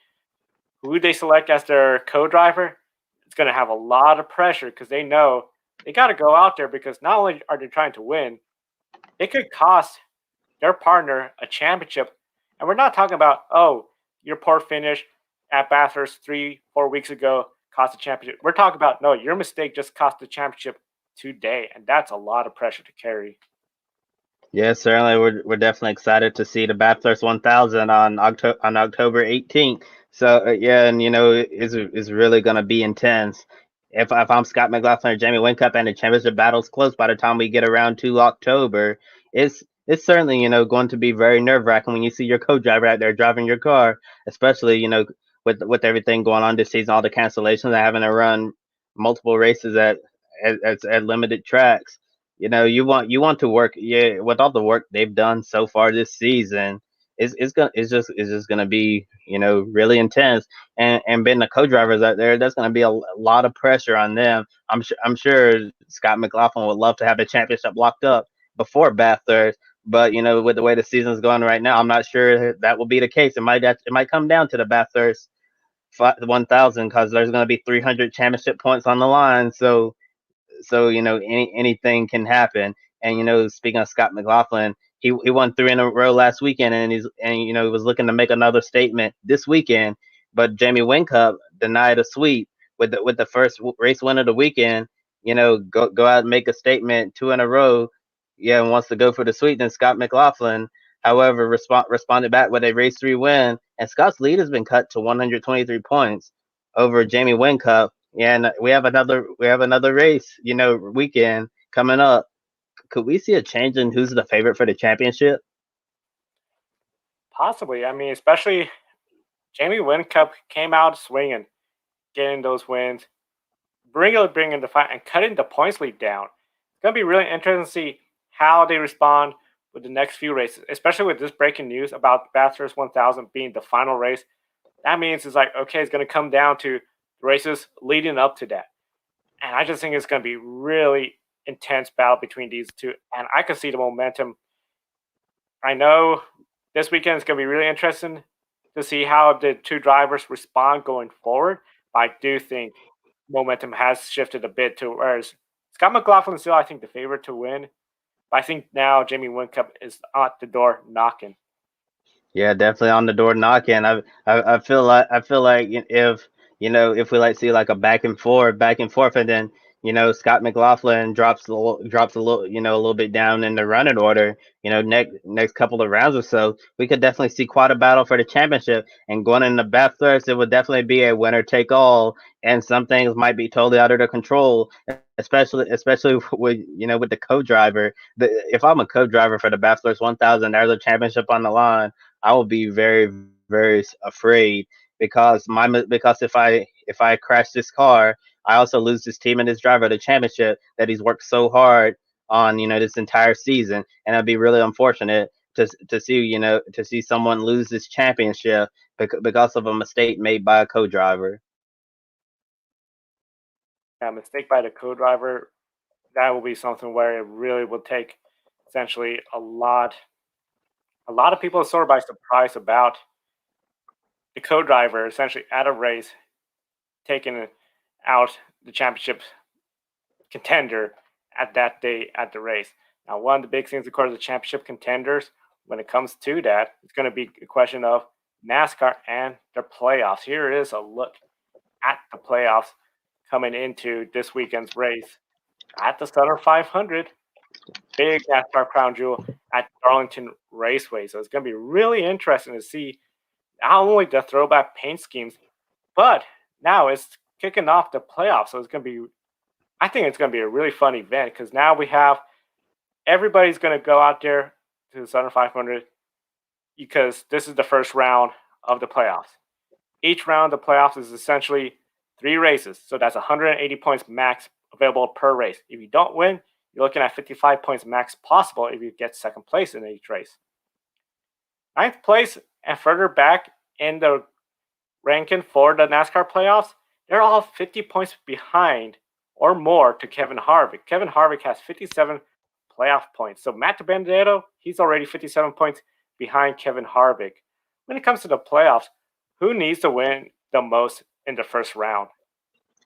Who they select as their co-driver, it's going to have a lot of pressure because they know they got to go out there because not only are they trying to win, it could cost their partner a championship. And we're not talking about, oh, your poor finish at Bathurst 3-4 weeks ago cost a championship. We're talking about, no, your mistake just cost the championship today. And that's a lot of pressure to carry. Yeah, certainly. We're definitely excited to see the Bathurst 1000 on October 18th. So yeah, and it's really gonna be intense. If I'm Scott McLaughlin or Jamie Whincup and the championship battle's close by the time we get around to October, it's certainly going to be very nerve wracking when you see your co-driver out there driving your car, especially with everything going on this season, all the cancellations, and having to run multiple races at limited tracks. You want to work, yeah, with all the work they've done so far this season. It's just gonna be really intense, and being the co-drivers out there, that's gonna be a lot of pressure on them. I'm sure Scott McLaughlin would love to have the championship locked up before Bathurst, but with the way the season's going right now, I'm not sure that will be the case. It might come down to the Bathurst 1000 because there's going to be 300 championship points on the line. So anything can happen. And speaking of Scott McLaughlin, he won 3 in a row last weekend, and he was looking to make another statement this weekend. But Jamie Whincup denied a sweep with the first race win of the weekend. Go out and make a statement 2 in a row. Yeah, and wants to go for the sweep. Then Scott McLaughlin, however, responded back with a race 3 win, and Scott's lead has been cut to 123 points over Jamie Whincup. Yeah, and we have another race, weekend coming up. Could we see a change in who's the favorite for the championship? Possibly. I mean, especially Jamie Whincup came out swinging, getting those wins, bringing the fight, and cutting the points lead down. It's going to be really interesting to see how they respond with the next few races, especially with this breaking news about Bathurst 1000 being the final race. That means it's like, okay, it's going to come down to the races leading up to that. And I just think it's going to be really intense battle between these two. And I can see the momentum. I know this weekend is going to be really interesting to see how the two drivers respond going forward. But I do think momentum has shifted a bit to whereas Scott McLaughlin is still, I think, the favorite to win. But I think now Jamie Whincup is at the door knocking. Yeah, definitely on the door knocking. I feel like if we see like a back and forth, and then Scott McLaughlin drops a little a little bit down in the running order, next couple of rounds or so, we could definitely see quite a battle for the championship. And going in the Bathurst, it would definitely be a winner take all, and some things might be totally out of their control, especially with with the co-driver. If I'm a co-driver for the Bathurst 1000, there's a championship on the line. I will be very, very afraid, because if I crash this car, I also lose this team and this driver the championship that he's worked so hard on, this entire season, and it'd be really unfortunate to see someone lose this championship because of a mistake made by a co-driver. A mistake by the co-driver, that will be something where it really will take essentially a lot of people are sort of by surprise about the co-driver essentially at a race taking out the championship contender at that day at the race. Now, one of the big things, of course, the championship contenders, when it comes to that, it's going to be a question of NASCAR and their playoffs. Here is a look at the playoffs coming into this weekend's race at the Southern 500. Big NASCAR crown jewel at Darlington Raceway. So it's going to be really interesting to see not only the throwback paint schemes, but now it's kicking off the playoffs. So it's going to be, I think it's going to be a really fun event, because now we have everybody's going to go out there to the Southern 500, because this is the first round of the playoffs. Each round of the playoffs is essentially 3 races. So that's 180 points max available per race. If you don't win, you're looking at 55 points max possible if you get second place in each race. Ninth place and further back in the ranking for the NASCAR playoffs, they're all 50 points behind or more to Kevin Harvick. Kevin Harvick has 57 playoff points. So Matt DiBenedetto, he's already 57 points behind Kevin Harvick. When it comes to the playoffs, who needs to win the most in the first round?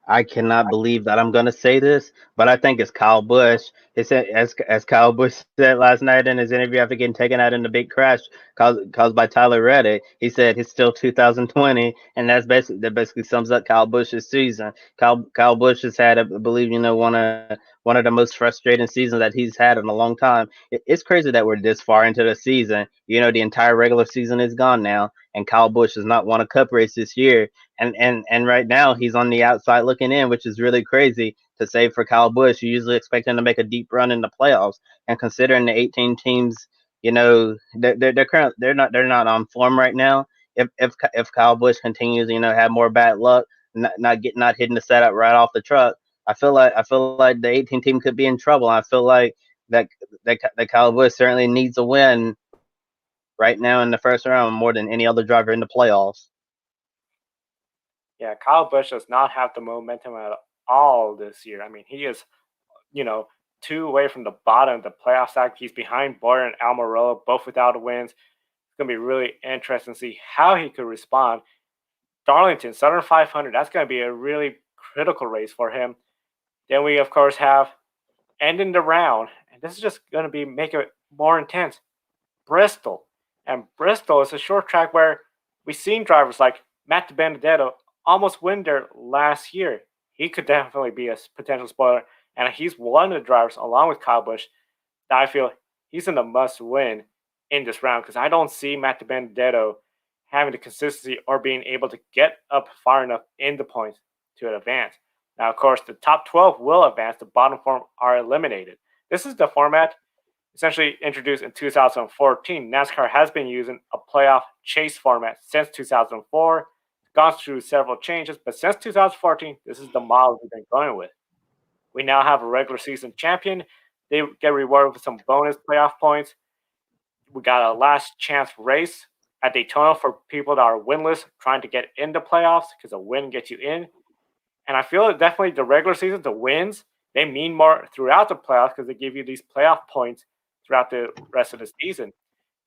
I cannot believe that I'm going to say this, but I think it's Kyle Busch. He said, as Kyle Busch said last night in his interview after getting taken out in the big crash caused by Tyler Reddick, he said it's still 2020, and that basically sums up Kyle Busch's season. Kyle Busch has had, I believe, one of the most frustrating seasons that he's had in a long time. It's crazy that we're this far into the season. The entire regular season is gone now, and Kyle Busch has not won a Cup race this year. And right now he's on the outside looking in, which is really crazy to say for Kyle Busch. You usually expect him to make a deep run in the playoffs, and considering the 18 teams, they're not on form right now. If Kyle Busch continues, have more bad luck, not hitting the setup right off the truck, I feel like the 18 team could be in trouble. I feel like that Kyle Busch certainly needs a win right now in the first round more than any other driver in the playoffs. Yeah, Kyle Busch does not have the momentum at all this year. I mean, he is, you know, 2 away from the bottom of the playoff stack. He's behind Byron and Almirola, both without wins. It's going to be really interesting to see how he could respond. Darlington, Southern 500, that's going to be a really critical race for him. Then we, of course, have ending the round, and this is just going to be make it more intense. Bristol. And Bristol is a short track where we've seen drivers like Matt DiBenedetto almost win there last year. He could definitely be a potential spoiler, and he's one of the drivers, along with Kyle Busch, that I feel he's in the must-win in this round, because I don't see Matt DiBenedetto having the consistency or being able to get up far enough in the points to advance. Now, of course, the top 12 will advance. The bottom 4 are eliminated. This is the format essentially introduced in 2014. NASCAR has been using a playoff chase format since 2004. It's gone through several changes, but since 2014, this is the model we've been going with. We now have a regular season champion. They get rewarded with some bonus playoff points. We got a last chance race at Daytona for people that are winless trying to get into playoffs, because a win gets you in. And I feel that definitely the regular season, the wins, they mean more throughout the playoffs, because they give you these playoff points throughout the rest of the season.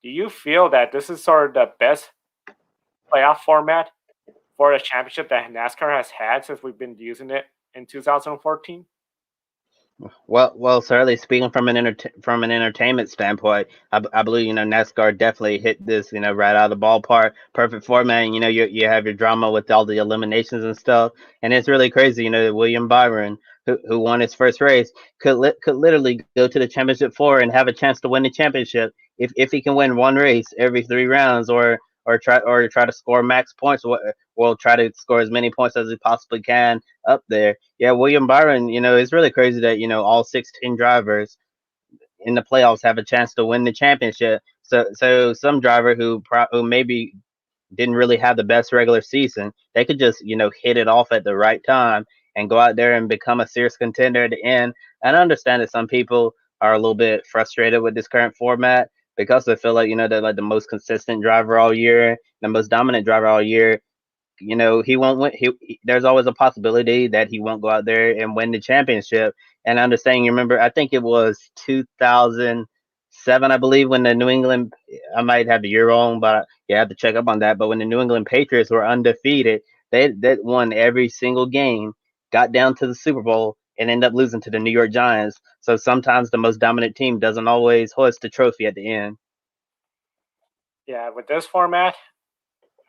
Do you feel that this is sort of the best playoff format for a championship that NASCAR has had since we've been using it in 2014? Well, certainly speaking from from an entertainment standpoint, I believe NASCAR definitely hit this right out of the ballpark, perfect format. And, you have your drama with all the eliminations and stuff, and it's really crazy. That William Byron, who won his first race, could literally go to the championship four and have a chance to win the championship if he can win one race every 3 rounds, or try to score max points. Will try to score as many points as he possibly can up there. Yeah, William Byron, it's really crazy that, all 16 drivers in the playoffs have a chance to win the championship. So some driver who maybe didn't really have the best regular season, they could just, hit it off at the right time and go out there and become a serious contender at the end. And I understand that some people are a little bit frustrated with this current format because they feel like, they're like the most consistent driver all year, the most dominant driver all year. He won't win. There's always a possibility that he won't go out there and win the championship. And I understand. You remember, I think it was 2007, I believe, when the New England. I might have the year wrong, but yeah, I have to check up on that. But when the New England Patriots were undefeated, they won every single game, got down to the Super Bowl, and ended up losing to the New York Giants. So sometimes the most dominant team doesn't always hoist the trophy at the end. Yeah, with this format,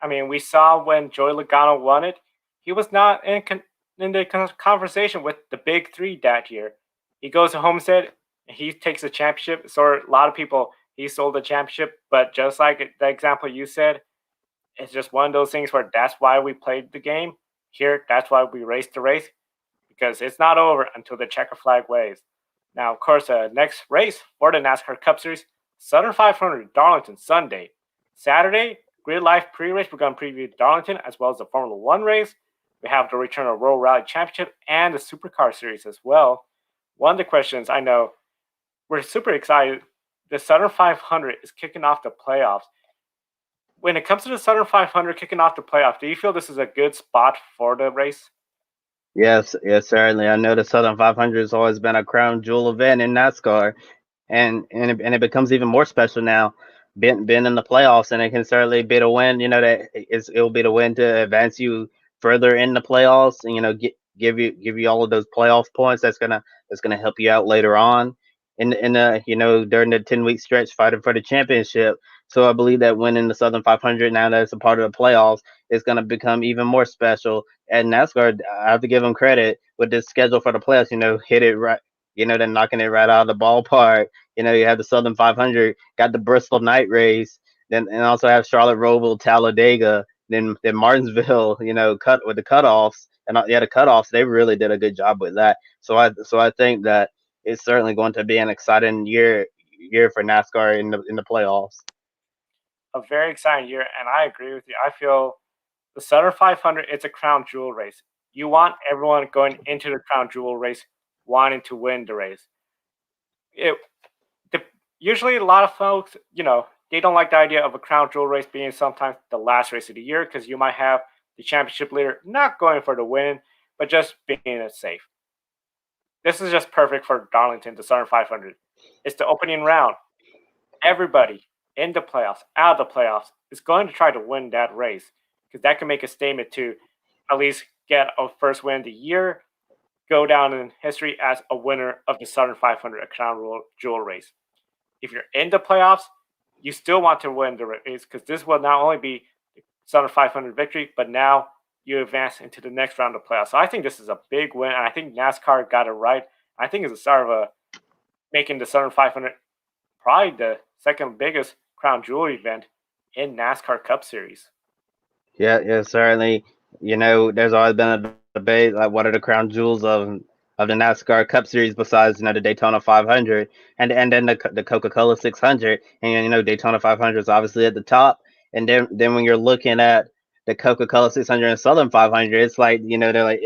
I mean, we saw when Joey Logano won it, he was not in the conversation with the big three that year. He goes to Homestead, and he takes the championship. So a lot of people, he sold the championship, but just like the example you said, it's just one of those things where that's why we played the game. Here, that's why we raced the race, because it's not over until the checker flag waves. Now, of course, the next race for the NASCAR Cup Series, Southern 500, Darlington, Sunday. Saturday, Grid Life pre-race, we're going to preview Darlington as well as the Formula One race. We have the return of Royal Rally Championship and the Supercar Series as well. One of the questions I know we're super excited. The Southern 500 is kicking off the playoffs. When it comes to the Southern 500 kicking off the playoff, do you feel this is a good spot for the race? Yes, certainly. I know the Southern 500 has always been a crown jewel event in NASCAR, and it becomes even more special now, being in the playoffs, and it can certainly be the win. It'll be the win to advance you further in the playoffs, and give you all of those playoff points. That's gonna help you out later on in the during the 10-week stretch fighting for the championship. So I believe that winning the Southern 500 now that it's a part of the playoffs is gonna become even more special. And NASCAR, I have to give them credit with this schedule for the playoffs. Hit it right. They're knocking it right out of the ballpark. You have the Southern 500, got the Bristol Night Race, then and also have Charlotte Roval, Talladega, then Martinsville. Cut with the cutoffs, and the cutoffs. They really did a good job with that. So I think that it's certainly going to be an exciting year for NASCAR in the playoffs. A very exciting year, and I agree with you. I feel the Southern 500, it's a crown jewel race. You want everyone going into the crown jewel race wanting to win the race. It, usually, a lot of folks, they don't like the idea of a crown jewel race being sometimes the last race of the year because you might have the championship leader not going for the win, but just being safe. This is just perfect for Darlington, the Southern 500. It's the opening round. Everybody in the playoffs, out of the playoffs, is going to try to win that race because that can make a statement to at least get a first win of the year, go down in history as a winner of the Southern 500, a crown jewel race. If you're in the playoffs, you still want to win the race because this will not only be the Southern 500 victory, but now you advance into the next round of playoffs. So I think this is a big win, and I think NASCAR got it right. I think it's a start of making the Southern 500 probably the second biggest crown jewel event in NASCAR Cup Series. Yeah, certainly. There's always been a debate like what are the crown jewels of the NASCAR Cup Series besides the Daytona 500 and then the Coca-Cola 600, and Daytona 500 is obviously at the top, and then when you're looking at the Coca-Cola 600 and Southern 500, it's like they're like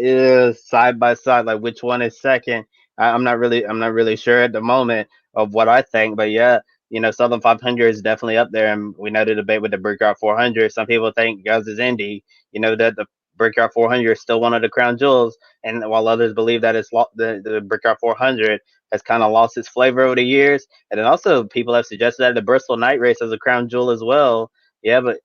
side by side, like which one is second. I'm not really sure at the moment of what I think, but yeah, Southern 500 is definitely up there, and we know the debate with the Brickyard 400. Some people think Guz is Indy, that the Brickyard 400 is still one of the crown jewels, and while others believe that the Brickyard 400 has kind of lost its flavor over the years, and then also people have suggested that the Bristol Night Race is a crown jewel as well. But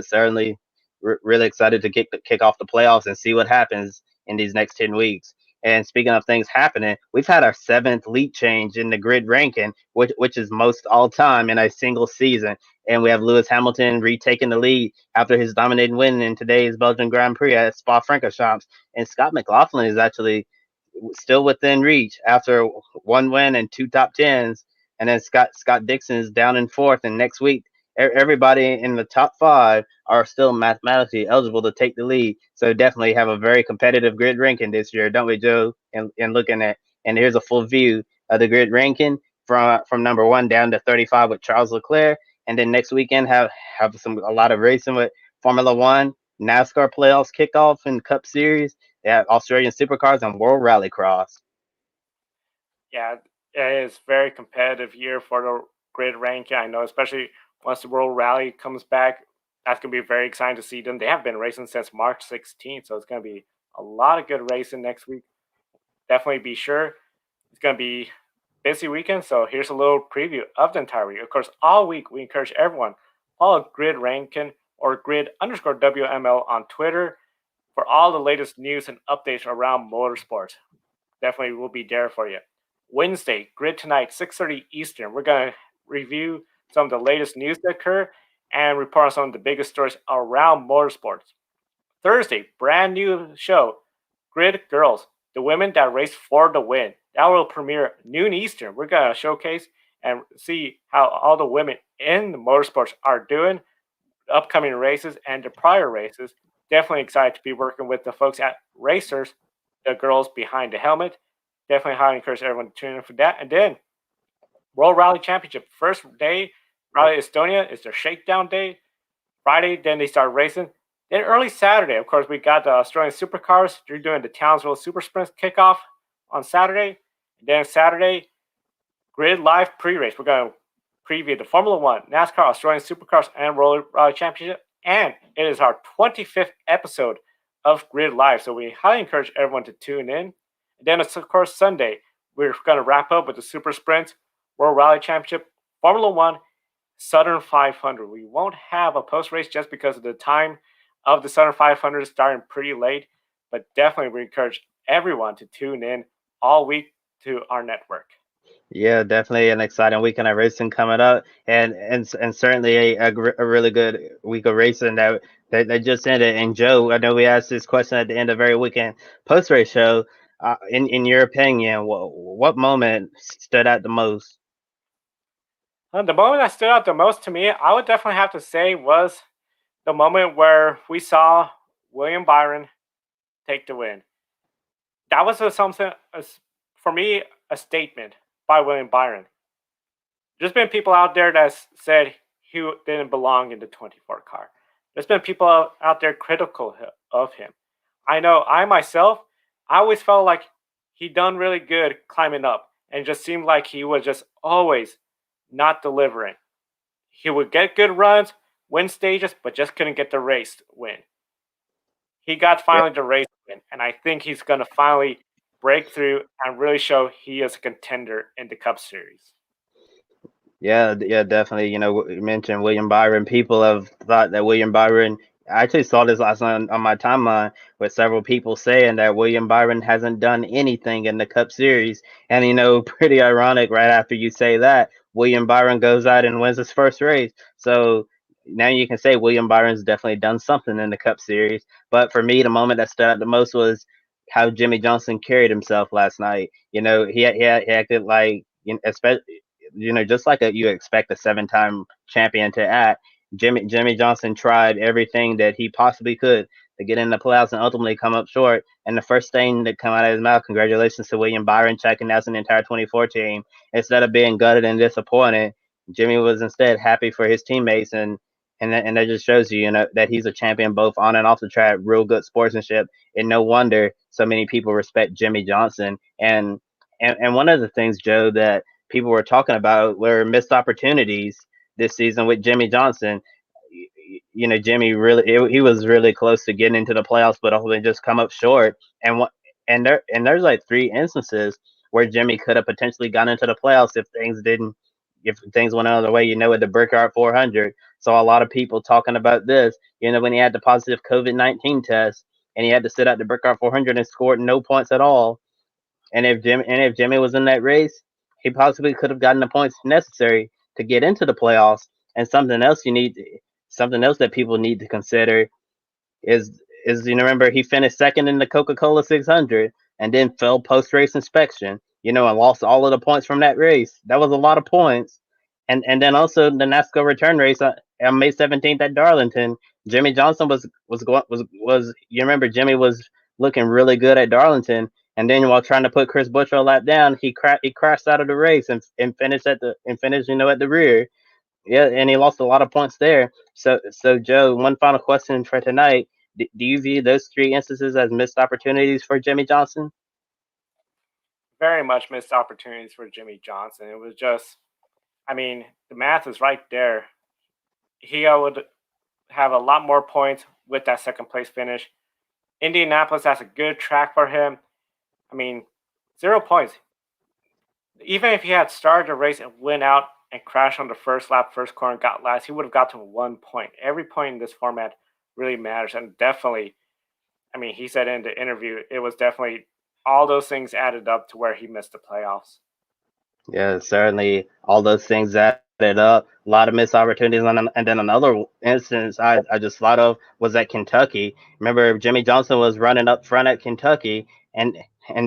certainly really excited to kick off the playoffs and see what happens in these next 10 weeks. And speaking of things happening, we've had our seventh lead change in the grid ranking, which is most all time in a single season. And we have Lewis Hamilton retaking the lead after his dominating win in today's Belgian Grand Prix at Spa-Francorchamps. And Scott McLaughlin is actually still within reach after one win and two top tens. And then Scott Dixon is down in fourth. And next week, everybody in the top five are still mathematically eligible to take the lead. So definitely have a very competitive grid ranking this year, don't we, Joe? And looking at, and here's a full view of the grid ranking from number one down to 35 with Charles Leclerc. And then next weekend have a lot of racing with Formula One, NASCAR playoffs kickoff and Cup Series. They have Australian Supercars and World Rallycross. Yeah, it is very competitive year for the grid ranking. I know, especially once the World Rally comes back, that's going to be very exciting to see them. They have been racing since March 16th, so it's going to be a lot of good racing next week. Definitely be sure. It's going to be busy weekend, so here's a little preview of the entire week. Of course, all week we encourage everyone follow Grid Ranking or Grid_WML on Twitter for all the latest news and updates around motorsports. Definitely will be there for you. Wednesday, Grid Tonight, 6:30 Eastern. We're going to review some of the latest news that occur and report on some of the biggest stories around motorsports. Thursday, brand new show, Grid Girls, the women that race for the win. That will premiere noon Eastern. We're going to showcase and see how all the women in the motorsports are doing, upcoming races and the prior races. Definitely excited to be working with the folks at Racers, the girls behind the helmet. Definitely highly encourage everyone to tune in for that. And then World Rally Championship, first day, Rally Estonia is their shakedown day. Friday, then they start racing. Then early Saturday, of course, we got the Australian Supercars. They're doing the Townsville Super Sprints kickoff on Saturday. And then Saturday, Grid Live pre-race. We're going to preview the Formula One, NASCAR, Australian Supercars, and World Rally Championship. And it is our 25th episode of Grid Live. So we highly encourage everyone to tune in. And then, of course, Sunday, we're going to wrap up with the Super Sprints, World Rally Championship, Formula One, Southern 500. We won't have a post-race just because of the time of the Southern 500 starting pretty late, but definitely we encourage everyone to tune in all week to our network. Yeah, definitely an exciting weekend of racing coming up, and certainly a really good week of racing that just ended. And Joe, I know we asked this question at the end of every weekend post race show. In your opinion, what moment stood out the most? The moment that stood out the most to me, I would definitely have to say, was the moment where we saw William Byron take the win. That was something, for me, a statement by William Byron. There's been people out there that said he didn't belong in the 24 car. There's been people out there critical of him. I know I myself, I always felt like he done really good climbing up and just seemed like he was just always not delivering. He would get good runs, win stages, but just couldn't get the race win. He got finally the race win, and I think he's going to finally break through and really show he is a contender in the Cup Series. Yeah, definitely. You know, you mentioned William Byron. People have thought that William Byron. I actually saw this last night on my timeline with several people saying that William Byron hasn't done anything in the Cup Series. And, you know, pretty ironic right after you say that, William Byron goes out and wins his first race. So now you can say William Byron's definitely done something in the Cup Series. But for me, the moment that stood out the most was how Jimmy Johnson carried himself last night. You know, he acted like, especially, you know, just like you expect a seven-time champion to act. Jimmy Johnson tried everything that he possibly could to get in the playoffs and ultimately come up short. And the first thing that come out of his mouth, congratulations to William Byron checking out an entire 24 team. Instead of being gutted and disappointed, Jimmy was instead happy for his teammates, and that just shows you, you know, that he's a champion both on and off the track. Real good sportsmanship, and no wonder so many people respect Jimmy Johnson. And one of the things, Joe, that people were talking about were missed opportunities this season with Jimmy Johnson. You know, Jimmy he was really close to getting into the playoffs, but ultimately just come up short. And there's like three instances where Jimmy could have potentially gone into the playoffs if things went another way. You know, with the Brickyard 400. So a lot of people talking about this. You know, when he had the positive COVID-19 test and he had to sit out the Brickyard 400 and scored no points at all. if Jimmy was in that race, he possibly could have gotten the points necessary to get into the playoffs. And something else that people need to consider is remember he finished second in the Coca-Cola 600 and then fell post race inspection, and lost all of the points from that race. That was a lot of points. And then also the NASCAR return race on May 17th at Darlington, Jimmy Johnson was you remember Jimmy was looking really good at Darlington, and then while trying to put Chris Butcher a lap down, he crashed out of the race and finished at the rear. Yeah, and he lost a lot of points there. So Joe, one final question for tonight: do you view those three instances as missed opportunities for Jimmy Johnson? Very much missed opportunities for Jimmy Johnson. It was just, I mean, the math is right there. He would have a lot more points with that second place finish. Indianapolis has a good track for him. I mean, 0 points. Even if he had started the race and went out and crashed on the first lap, first corner, got last, he would have gotten 1 point. Every point in this format really matters. And definitely, I mean, he said in the interview, it was definitely all those things added up to where he missed the playoffs. Yeah, certainly all those things added up. A lot of missed opportunities. And then another instance I just thought of was at Kentucky. Remember, Jimmy Johnson was running up front at Kentucky and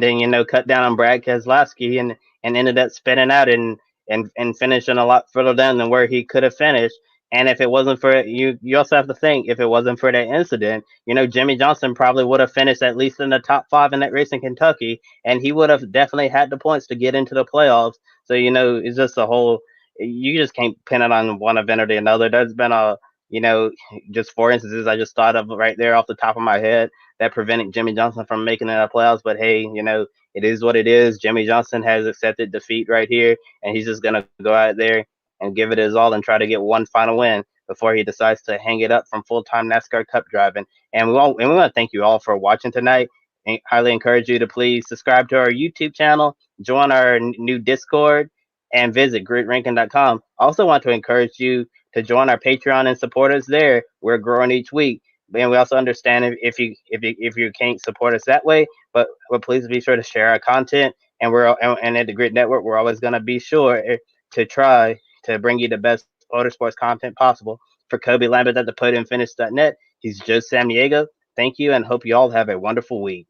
then, cut down on Brad Keselowski and ended up spinning out and finishing a lot further down than where he could have finished. And if it wasn't for you also have to think if it wasn't for that incident, Jimmy Johnson probably would have finished at least in the top five in that race in Kentucky, and he would have definitely had the points to get into the playoffs. So it's just a whole. You just can't pin it on one event or the another. There's been you know, just four instances I just thought of right there off the top of my head that prevented Jimmy Johnson from making it in the playoffs. But hey, it is what it is. Jimmy Johnson has accepted defeat right here, and he's just gonna go out there and give it his all and try to get one final win before he decides to hang it up from full-time NASCAR Cup driving. And we want to thank you all for watching tonight. And highly encourage you to please subscribe to our YouTube channel, join our new Discord, and visit gridranking.com. Also want to encourage you to join our Patreon and support us there. We're growing each week. And we also understand if you can't support us that way, but please be sure to share our content. And at the Grid Network, we're always going to be sure to try to bring you the best motorsports content possible. For Kobe Lambert at the podiumfinish.net, he's Joe Samniego. Thank you and hope you all have a wonderful week.